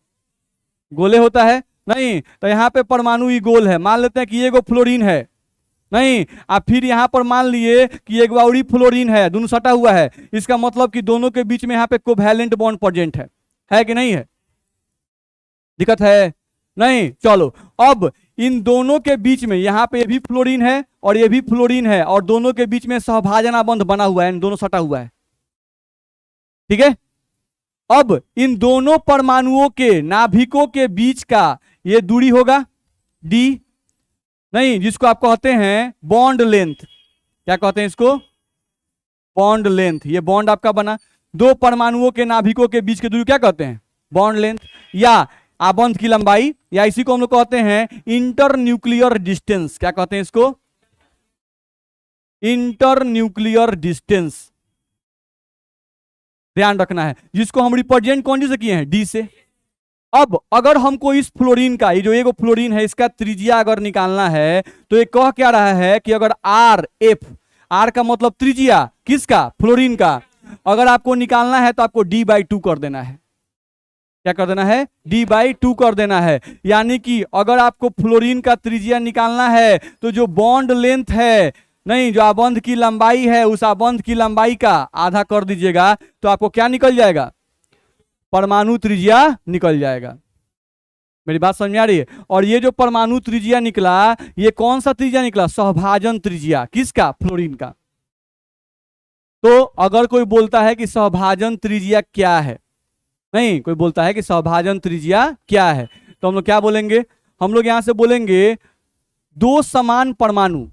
गोले होता है। नहीं, तो यहाँ पे परमाणु ही गोल है, मान लेते हैं कि ये गो फ्लोरीन है। नहीं, आप फिर यहाँ पर मान लिए कि एक और फ्लोरीन है, दोनों सटा हुआ है, इसका मतलब कि दोनों के बीच में यहाँ पे कोवैलेंट बॉन्ड प्रेजेंट है कि नहीं है? दिक्कत है? नहीं। चलो, अब इन दोनों के बीच में यहाँ पे ये भी फ्लोरीन है और ये भी फ्लोरीन है और दोनों के बीच में सहभाजन आबंध बना हुआ है, इन दोनों सटा हुआ है, ठीक है। अब इन दोनों परमाणुओं के नाभिकों के बीच का ये दूरी होगा d, नहीं, जिसको आप कहते हैं बॉन्ड लेंथ। क्या कहते हैं इसको? Bond length. ये बॉन्ड आपका बना, दो परमाणुओं के नाभिकों के बीच की दूरी क्या कहते हैं, बॉन्ड लेंथ या आबंध की लंबाई, या इसी को हम लोग कहते हैं इंटर न्यूक्लियर डिस्टेंस। क्या कहते हैं इसको? Inter nuclear distance. ध्यान रखना है, जिसको हम रिप्रेजेंट कौन से किए हैं, डी से। अब अगर हमको इस फ्लोरीन का, ये जो एक फ्लोरीन है, इसका त्रिज्या अगर निकालना है तो ये कह क्या रहा है कि अगर आर एफ, आर का मतलब त्रिज्या किसका, फ्लोरीन का, अगर आपको निकालना है तो आपको d/2 कर देना है। क्या कर देना है? d/2 कर देना है। यानी कि अगर आपको फ्लोरीन का त्रिज्या निकालना है तो जो बॉन्ड लेंथ है, नहीं, जो आबंध की लंबाई है, उस आबंध की लंबाई का आधा कर दीजिएगा तो आपको क्या निकल जाएगा, परमाणु त्रिज्या निकल जाएगा। मेरी बात समझ में आ रही है? और ये जो परमाणु त्रिज्या निकला, ये कौन सा त्रिज्या निकला, सहभाजन त्रिज्या। किसका? फ्लोरीन का। तो अगर कोई बोलता है कि सहभाजन त्रिज्या क्या है, नहीं, कोई बोलता है कि सहभाजन त्रिज्या क्या है, तो हम लोग क्या बोलेंगे, हम लोग यहां से बोलेंगे दो समान परमाणु,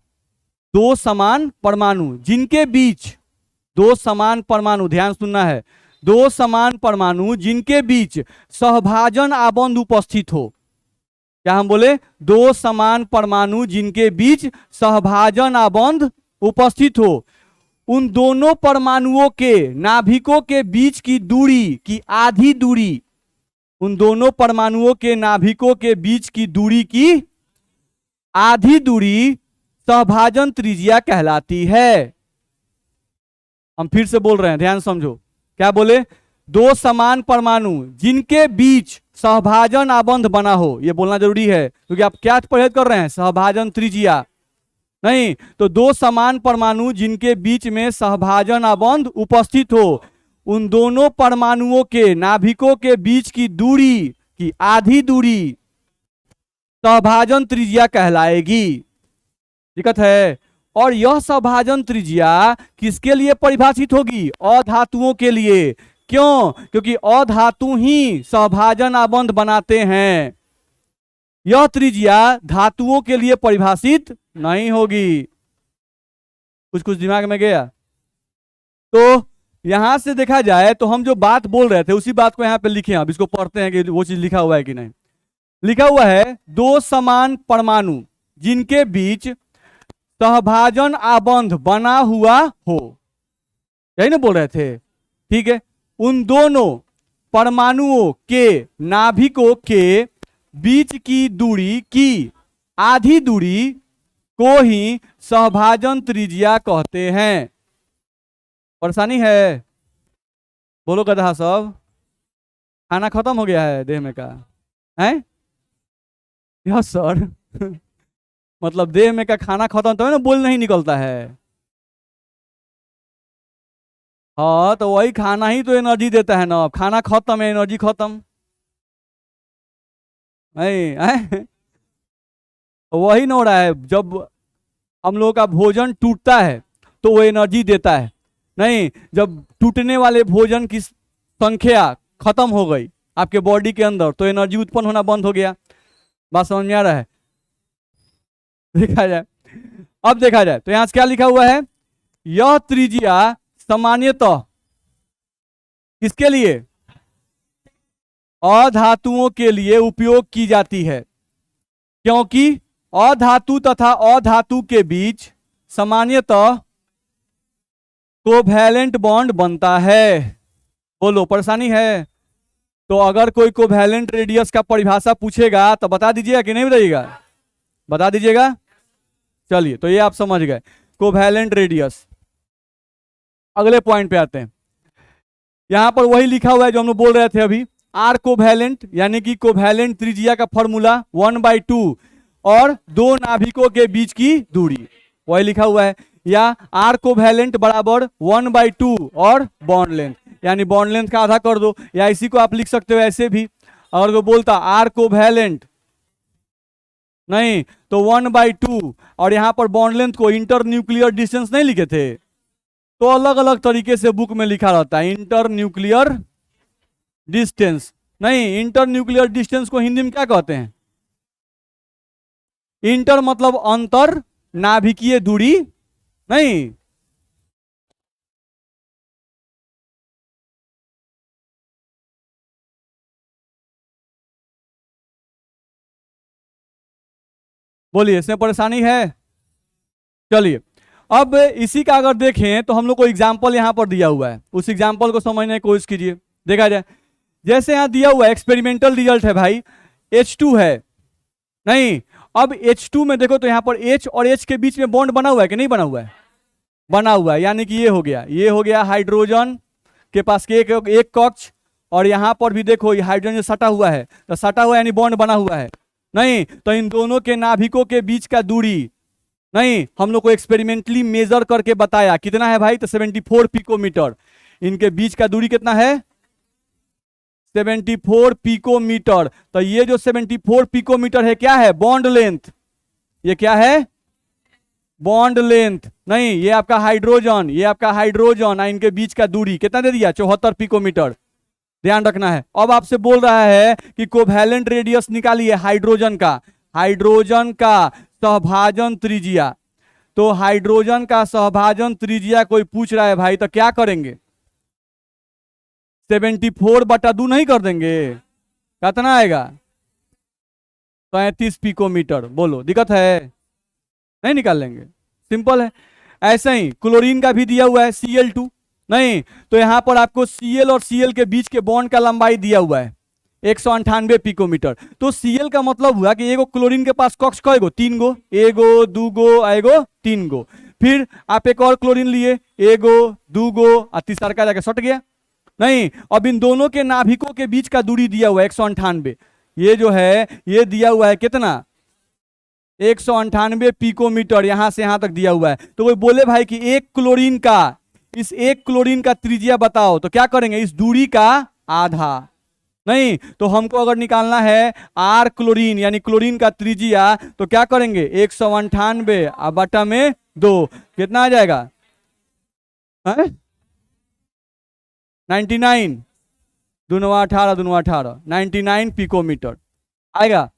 दो समान परमाणु जिनके बीच, दो समान परमाणु, ध्यान सुनना है, दो समान परमाणु जिनके बीच सहभाजन आबंध उपस्थित हो। क्या हम बोले? दो समान परमाणु जिनके बीच सहभाजन आबंध उपस्थित हो। उन दोनों परमाणुओं के नाभिकों के बीच की दूरी की आधी दूरी, उन दोनों परमाणुओं के नाभिकों के बीच की दूरी की आधी दूरी सहभाजन त्रिज्या कहलाती है। हम फिर से बोल रहे हैं, ध्यान समझो। क्या बोले? दो समान परमाणु जिनके बीच सहभाजन आबंध बना हो, यह बोलना जरूरी है क्योंकि आप क्या पढ़ेद कर रहे हैं, सहभाजन त्रिज्या। नहीं, तो दो समान परमाणु जिनके बीच में सहभाजन आबंध उपस्थित हो, उन दोनों परमाणुओं के नाभिकों के बीच की दूरी की आधी दूरी सहभाजन त्रिज्या कहलाएगी। दिक्कत है? और यह सहभाजन त्रिज्या किसके लिए परिभाषित होगी? अधातुओं के लिए। क्यों? क्योंकि अधातु ही सहभाजन आबंध बनाते हैं। यह त्रिज्या धातुओं के लिए परिभाषित नहीं होगी। कुछ कुछ दिमाग में गया? तो यहां से देखा जाए तो हम जो बात बोल रहे थे उसी बात को यहां पे लिखे। अब इसको पढ़ते हैं कि वो चीज लिखा हुआ है कि नहीं। लिखा हुआ है दो समान परमाणु जिनके बीच सहभाजन आबंध बना हुआ हो, यही ना बोल रहे थे। ठीक है, उन दोनों परमाणुओं के नाभिकों के बीच की दूरी की आधी दूरी को ही सहभाजन त्रिज्या कहते हैं। परेशानी है? बोलो गधा सब, खाना खत्म हो गया है देह में का है? Yes sir. मतलब देह में का खाना खत्म तो है ना, बोल नहीं निकलता है। हाँ तो वही खाना ही तो एनर्जी देता है ना, अब खाना खत्म है एनर्जी खत्म। नहीं है? वही ना हो रहा है, जब हम लोगों का भोजन टूटता है तो वो एनर्जी देता है। नहीं, जब टूटने वाले भोजन की संख्या खत्म हो गई आपके बॉडी के अंदर तो एनर्जी उत्पन्न होना बंद हो गया। बात समझ में आ रहा है? देखा जाए, अब देखा जाए तो यहां से क्या लिखा हुआ है, यह त्रिज्या सामान्यतः किसके लिए, अधातुओं के लिए उपयोग की जाती है, क्योंकि अधातु तथा अधातु के बीच सामान्यतः कोवैलेंट बॉन्ड बनता है। बोलो परेशानी है? तो अगर कोई कोवैलेंट रेडियस का परिभाषा पूछेगा तो बता दीजिएगा कि नहीं बताइएगा? बता दीजिएगा। चलिए, तो ये आप समझ गए कोवैलेंट रेडियस। अगले पॉइंट पे आते हैं। यहां पर वही लिखा हुआ है जो हम लोग बोल रहे थे अभी, आर कोवैलेंट यानी कि कोवैलेंट त्रिज्या का फॉर्मूला 1/2 और दो नाभिकों के बीच की दूरी, वही लिखा हुआ है। या आर कोवैलेंट बराबर 1/2 और बॉन्ड लेंथ, यानी बॉन्ड लेंथ का आधा कर दो, या इसी को आप लिख सकते हो ऐसे भी। अगर वो बोलता आर कोवैलेंट नहीं तो 1/2, और यहां पर बॉन्ड लेंथ को इंटर न्यूक्लियर डिस्टेंस नहीं लिखे थे, तो अलग अलग तरीके से बुक में लिखा रहता है इंटर न्यूक्लियर डिस्टेंस। नहीं, इंटर न्यूक्लियर डिस्टेंस को हिंदी में क्या कहते हैं? इंटर मतलब अंतर, नाभिकीय दूरी। नहीं, बोलिए इसमें परेशानी है? चलिए, अब इसी का अगर देखें तो हम लोग को एग्जाम्पल यहां पर दिया हुआ है, उस एग्जाम्पल को समझने की कोशिश कीजिए। देखा जाए, जैसे यहां दिया हुआ है एक्सपेरिमेंटल रिजल्ट है भाई, H2 है। नहीं, अब H2 में देखो तो यहां पर H और H के बीच में बॉन्ड बना हुआ है कि नहीं बना हुआ है? बना हुआ है, यानी कि ये हो गया, ये हो गया हाइड्रोजन के पास के एक कक्ष, और यहां पर भी देखो ये हाइड्रोजन जो सटा हुआ है, तो सटा हुआ यानी बॉन्ड बना हुआ है। नहीं, तो इन दोनों के नाभिकों के बीच का दूरी, नहीं, हम लोग को एक्सपेरिमेंटली मेजर करके बताया कितना है भाई, तो 74 पिकोमीटर। इनके बीच का दूरी कितना है? 74 पिकोमीटर। तो ये जो 74 पिकोमीटर है क्या है? Bond length. ये क्या है? Bond length. नहीं, ये आपका हाइड्रोजन, ये आपका हाइड्रोजन, इनके बीच का दूरी कितना दे दिया? 74 पिकोमीटर। ध्यान रखना है। अब आपसे बोल रहा है कि कोवैलेंट रेडियस निकालिए हाइड्रोजन का, हाइड्रोजन का सहभाजन त्रिज्या। तो हाइड्रोजन का सहभाजन त्रिज्या कोई पूछ रहा है भाई, तो क्या करेंगे? 74/2 नहीं कर देंगे? कितना आएगा? 35 पिकोमीटर। बोलो दिक्कत है? नहीं निकाल लेंगे, सिंपल है। ऐसे ही क्लोरीन का भी दिया हुआ है Cl2। नहीं, तो यहां पर आपको Cl और Cl के बीच के बॉन्ड का लंबाई दिया हुआ है 198 पिकोमीटर। तो Cl का मतलब हुआ कि एगो क्लोरीन के पास कक्ष कएगो? 3 गो, एगो, दूगो, एगो, 3 गो। फिर आप एक और क्लोरीन लिए, एगो, दूगो, और तीसरा का जाके सट गया। नहीं, अब इन दोनों के नाभिकों के बीच का दूरी दिया हुआ है 198। ये जो है ये दिया हुआ है कितना? 198 पिकोमीटर, यहां से यहां तक दिया हुआ है। तो कोई बोले भाई कि एक क्लोरीन का, इस एक क्लोरीन का त्रिज्या बताओ, तो क्या करेंगे? इस दूरी का आधा। नहीं, तो हमको अगर निकालना है आर क्लोरीन यानी क्लोरीन का त्रिज्या, तो क्या करेंगे? 198 और बटा में 2, कितना आ जाएगा? 99, दूनवा 18, दूनवा 18, 99 पिकोमीटर आएगा।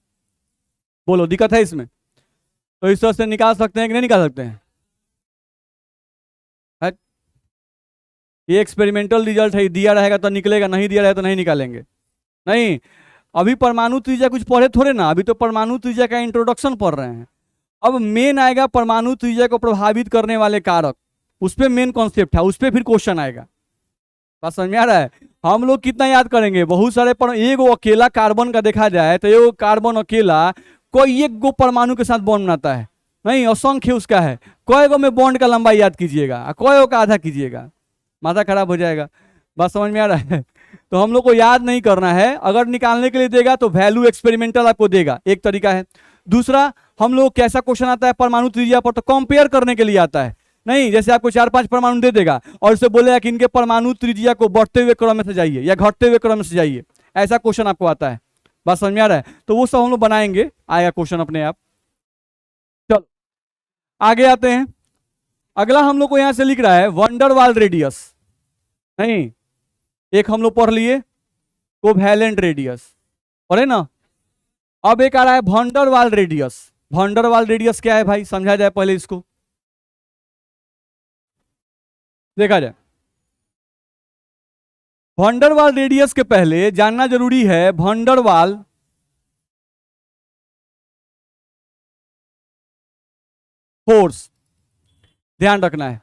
बोलो दिक्कत है इसमें? तो इस तरह से निकाल सकते हैं कि नहीं निकाल सकते हैं? ये एक्सपेरिमेंटल रिजल्ट है, दिया रहेगा तो निकलेगा, नहीं दिया रहेगा तो नहीं निकालेंगे। नहीं, अभी परमाणु त्रिज्या कुछ पढ़े थोड़े ना, अभी तो परमाणु त्रिज्या का इंट्रोडक्शन पढ़ रहे हैं। अब मेन आएगा परमाणु त्रिज्या को प्रभावित करने वाले कारक, उस पर मेन कॉन्सेप्ट है, उस पर फिर क्वेश्चन आएगा। बात समझ में आ रहा है? हम लोग कितना याद करेंगे, बहुत सारे पर एगो अकेला कार्बन का देखा जाए तो एगो कार्बन अकेला कोई एक गो परमाणु के साथ बॉन्ड बनाता है, नहीं असंख्य उसका है। कई गो में बॉन्ड का लंबाई याद कीजिएगा, कई गो का आधा कीजिएगा, माथा खराब हो जाएगा। बात समझ में आ रहा है? तो हम लोग को याद नहीं करना है, अगर निकालने के लिए देगा तो वैल्यू एक्सपेरिमेंटल आपको देगा, एक तरीका है। दूसरा, हम लोग कैसा क्वेश्चन आता है परमाणु त्रिज्या पर, तो कंपेयर करने के लिए आता है, नहीं जैसे आपको 4-5 परमाणु दे देगा और उसे बोलेगा कि इनके परमाणु त्रिज्या को बढ़ते हुए क्रम में से जाइए या घटते हुए क्रम में से जाइए, ऐसा क्वेश्चन आपको आता है। बात समझ में आ रहा है? तो वो सब हम लोग बनाएंगे, आएगा क्वेश्चन अपने आप। चलो आगे आते हैं। अगला हम लोग को यहां से लिख रहा है वंडरवाल रेडियस, नहीं एक हम लोग पढ़ लिए कोवैलेंट रेडियस, पढ़े ना। अब एक आ रहा है वंडरवाल रेडियस। वंडरवाल रेडियस क्या है भाई, समझा जाए पहले इसको, देखा जाए। वंडरवाल रेडियस के पहले जानना जरूरी है वंडरवाल फोर्स, ध्यान रखना है।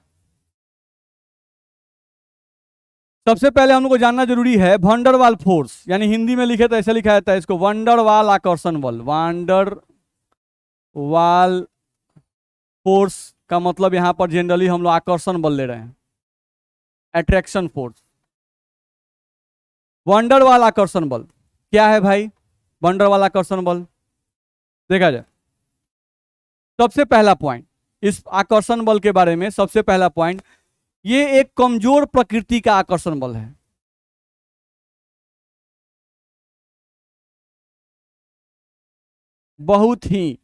सबसे पहले हम लोग को जानना जरूरी है वंडरवाल फोर्स, यानी हिंदी में लिखे तो ऐसे लिखा जाता है इसको वंडरवाल आकर्षण बल। वंडरवाल फोर्स का मतलब यहां पर जनरली हम लोग आकर्षण बल ले रहे हैं, अट्रैक्शन फोर्स। वंडरवाल आकर्षण बल क्या है भाई? वंडरवाल आकर्षण बल देखा जाए, सबसे पहला पॉइंट इस आकर्षण बल के बारे में, सबसे पहला पॉइंट, ये एक कमजोर प्रकृति का आकर्षण बल है। बहुत ही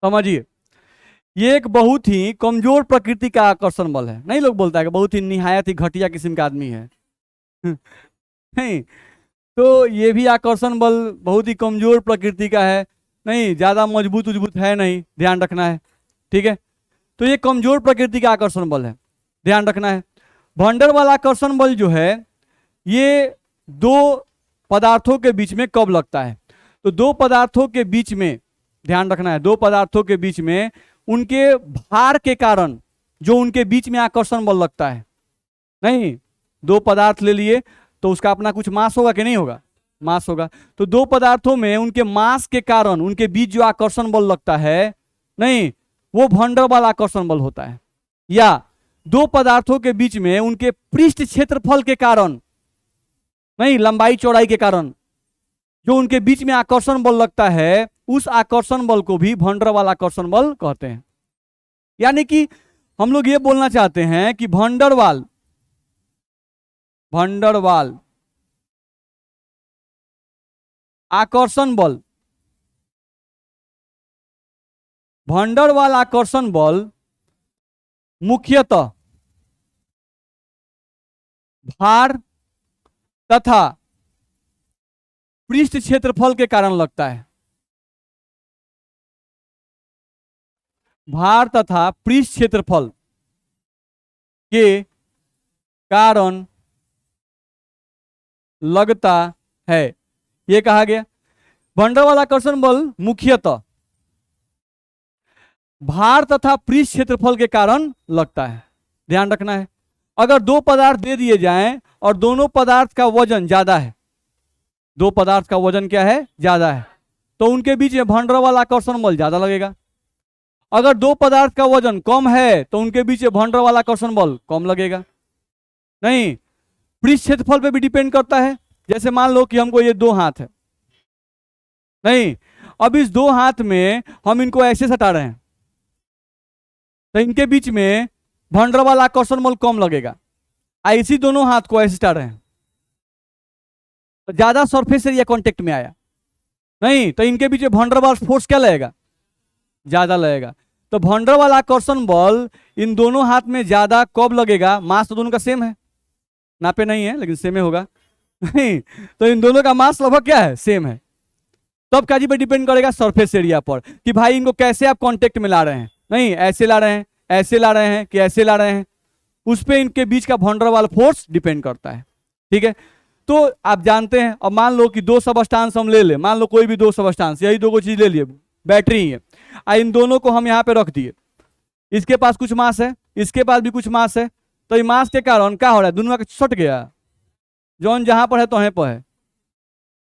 समझिए, ये एक बहुत ही कमजोर प्रकृति का आकर्षण बल है। नहीं लोग बोलता है कि बहुत ही निहायत ही घटिया किस्म का आदमी है नहीं, तो ये भी आकर्षण बल बहुत ही कमजोर प्रकृति का है, नहीं ज्यादा मजबूत उजबूत है नहीं, ध्यान रखना है, ठीक है। तो ये कमजोर प्रकृति का आकर्षण बल है, ध्यान रखना है। वंडरवाल आकर्षण बल जो है ये दो पदार्थों के बीच में कब लगता है, तो दो पदार्थों के बीच में, ध्यान रखना है, दो पदार्थों के बीच में उनके भार के कारण जो उनके बीच में आकर्षण बल लगता है। नहीं, दो पदार्थ ले लिए तो उसका अपना कुछ मास होगा कि नहीं होगा, मास होगा। तो दो पदार्थों में उनके मास के कारण उनके बीच जो आकर्षण बल लगता है, नहीं वो वंडरवाल आकर्षण बल होता है। या दो पदार्थों के बीच में उनके पृष्ठ क्षेत्रफल के कारण, नहीं लंबाई चौड़ाई के कारण जो उनके बीच में आकर्षण बल लगता है, उस आकर्षण बल को भी वंडरवाल आकर्षण बल कहते हैं। यानी कि हम लोग ये बोलना चाहते हैं कि वंडरवाल आकर्षण बल, वंडरवाल आकर्षण बल मुख्यतः भार तथा पृष्ठ क्षेत्रफल के कारण लगता है। भार तथा पृष्ठ क्षेत्रफल के कारण लगता है, ये कहा गया। वंडरवाल आकर्षण बल मुख्यतः भार तथा पृष्ठ क्षेत्रफल के कारण लगता है, ध्यान रखना है। अगर दो पदार्थ दे दिए जाएं और दोनों पदार्थ का वजन ज्यादा है, दो पदार्थ का वजन क्या है, ज्यादा है, तो उनके बीच में वंडरवाल आकर्षण बल ज्यादा लगेगा। अगर दो पदार्थ का वजन कम है तो उनके बीच में वंडरवाल आकर्षण बल कम लगेगा। नहीं, पृष्ठ क्षेत्रफल पे भी डिपेंड करता है। जैसे मान लो कि हमको ये दो हाथ है, नहीं अब इस दो हाथ में हम इनको ऐसे सटा रहे हैं तो इनके बीच में वंडरवाल आकर्षण बल कम लगेगा। ऐसी दोनों हाथ को ऐसे सटा रहे हैं तो ज्यादा सरफेस एरिया कांटेक्ट में आया, नहीं तो इनके बीच में वंडरवाल फोर्स क्या लगेगा, ज्यादा लगेगा। तो वंडरवाल आकर्षण बल इन दोनों हाथ में ज्यादा कब लगेगा, मास तो दोनों का सेम है, नापे नहीं है लेकिन सेम ही होगा नहीं, तो इन दोनों का मास लगभग क्या है, सेम है। तब क्या जी पे डिपेंड करेगा, सरफेस एरिया पर, कि भाई इनको कैसे आप कांटेक्ट में ला रहे हैं, नहीं ऐसे ला रहे हैं, ऐसे ला रहे हैं कि ऐसे ला रहे हैं, उस पे इनके बीच का वंडर वाल फोर्स डिपेंड करता है। ठीक है, तो आप जानते हैं, अब मान लो कि दो सबस्टांस हम ले ले, मान लो कोई भी दो सबस्टांस, यही दो चीज ले लिए, बैटरी ही है, इन दोनों को हम यहाँ पे रख दिए, इसके पास कुछ मास है, इसके पास भी कुछ मास है, तो ये मास के कारण क्या हो रहा है, दोनों का सट गया, जौन जहां पर है तो वहीं पर है,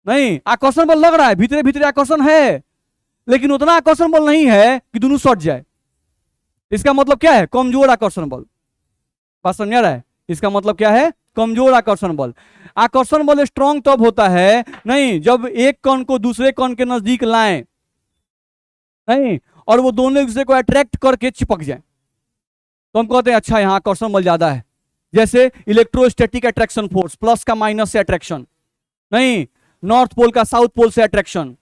नहीं आकर्षण बल लग रहा है, भीतरे भीतरे आकर्षण है, लेकिन उतना आकर्षण बल नहीं है कि दोनों सट जाए। इसका मतलब क्या है, कमजोर आकर्षण बल। बात समझ आ रहा है, इसका मतलब क्या है, कमजोर आकर्षण बल। आकर्षण बल स्ट्रांग तब होता है नहीं जब एक कण को दूसरे कण के नजदीक लाएं, नहीं, और वो दोनों एक दूसरे को अट्रैक्ट करके चिपक जाए, तो हम कहते हैं अच्छा यहां आकर्षण बल ज्यादा है। जैसे इलेक्ट्रोस्टैटिक अट्रैक्शन फोर्स, प्लस का माइनस से अट्रैक्शन, नहीं नॉर्थ पोल का साउथ पोल से अट्रैक्शन।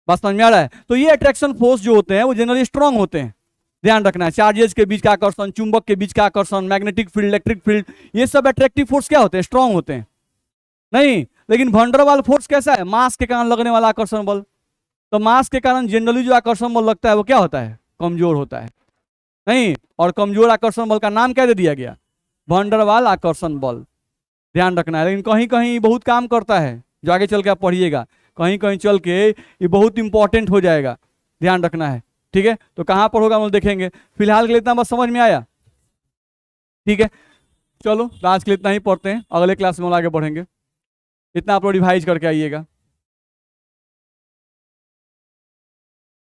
बस समझ में आ रहा है, तो ये अट्रैक्शन फोर्स जो होते हैं वो जनरली स्ट्रांग होते हैं, ध्यान रखना है। चार्जेस के बीच का आकर्षण, चुंबक के बीच का आकर्षण, मैग्नेटिक फील्ड, इलेक्ट्रिक फील्ड, ये सब अट्रैक्टिव फोर्स क्या होते हैं, स्ट्रांग होते हैं, नहीं। लेकिन वंडर वाल फोर्स कैसा है, मास के कारण लगने वाला आकर्षण बल, तो मास के कारण जनरली जो आकर्षण बल लगता है वो क्या होता है, कमजोर होता है, नहीं। और कमजोर आकर्षण बल का नाम क्या दे दिया गया, वंडर वाल आकर्षण बल, ध्यान रखना है। लेकिन कहीं कहीं बहुत काम करता है, जो आगे चल के आप पढ़िएगा, कहीं कहीं चल के ये बहुत इंपॉर्टेंट हो जाएगा, ध्यान रखना है। ठीक है, तो कहां पर होगा हम लोग देखेंगे, फिलहाल के लिए इतना बस समझ में आया। ठीक है, चलो आज के लिए इतना ही पढ़ते हैं, अगले क्लास में हम आगे बढ़ेंगे। इतना आप लोग रिवाइज करके आइएगा।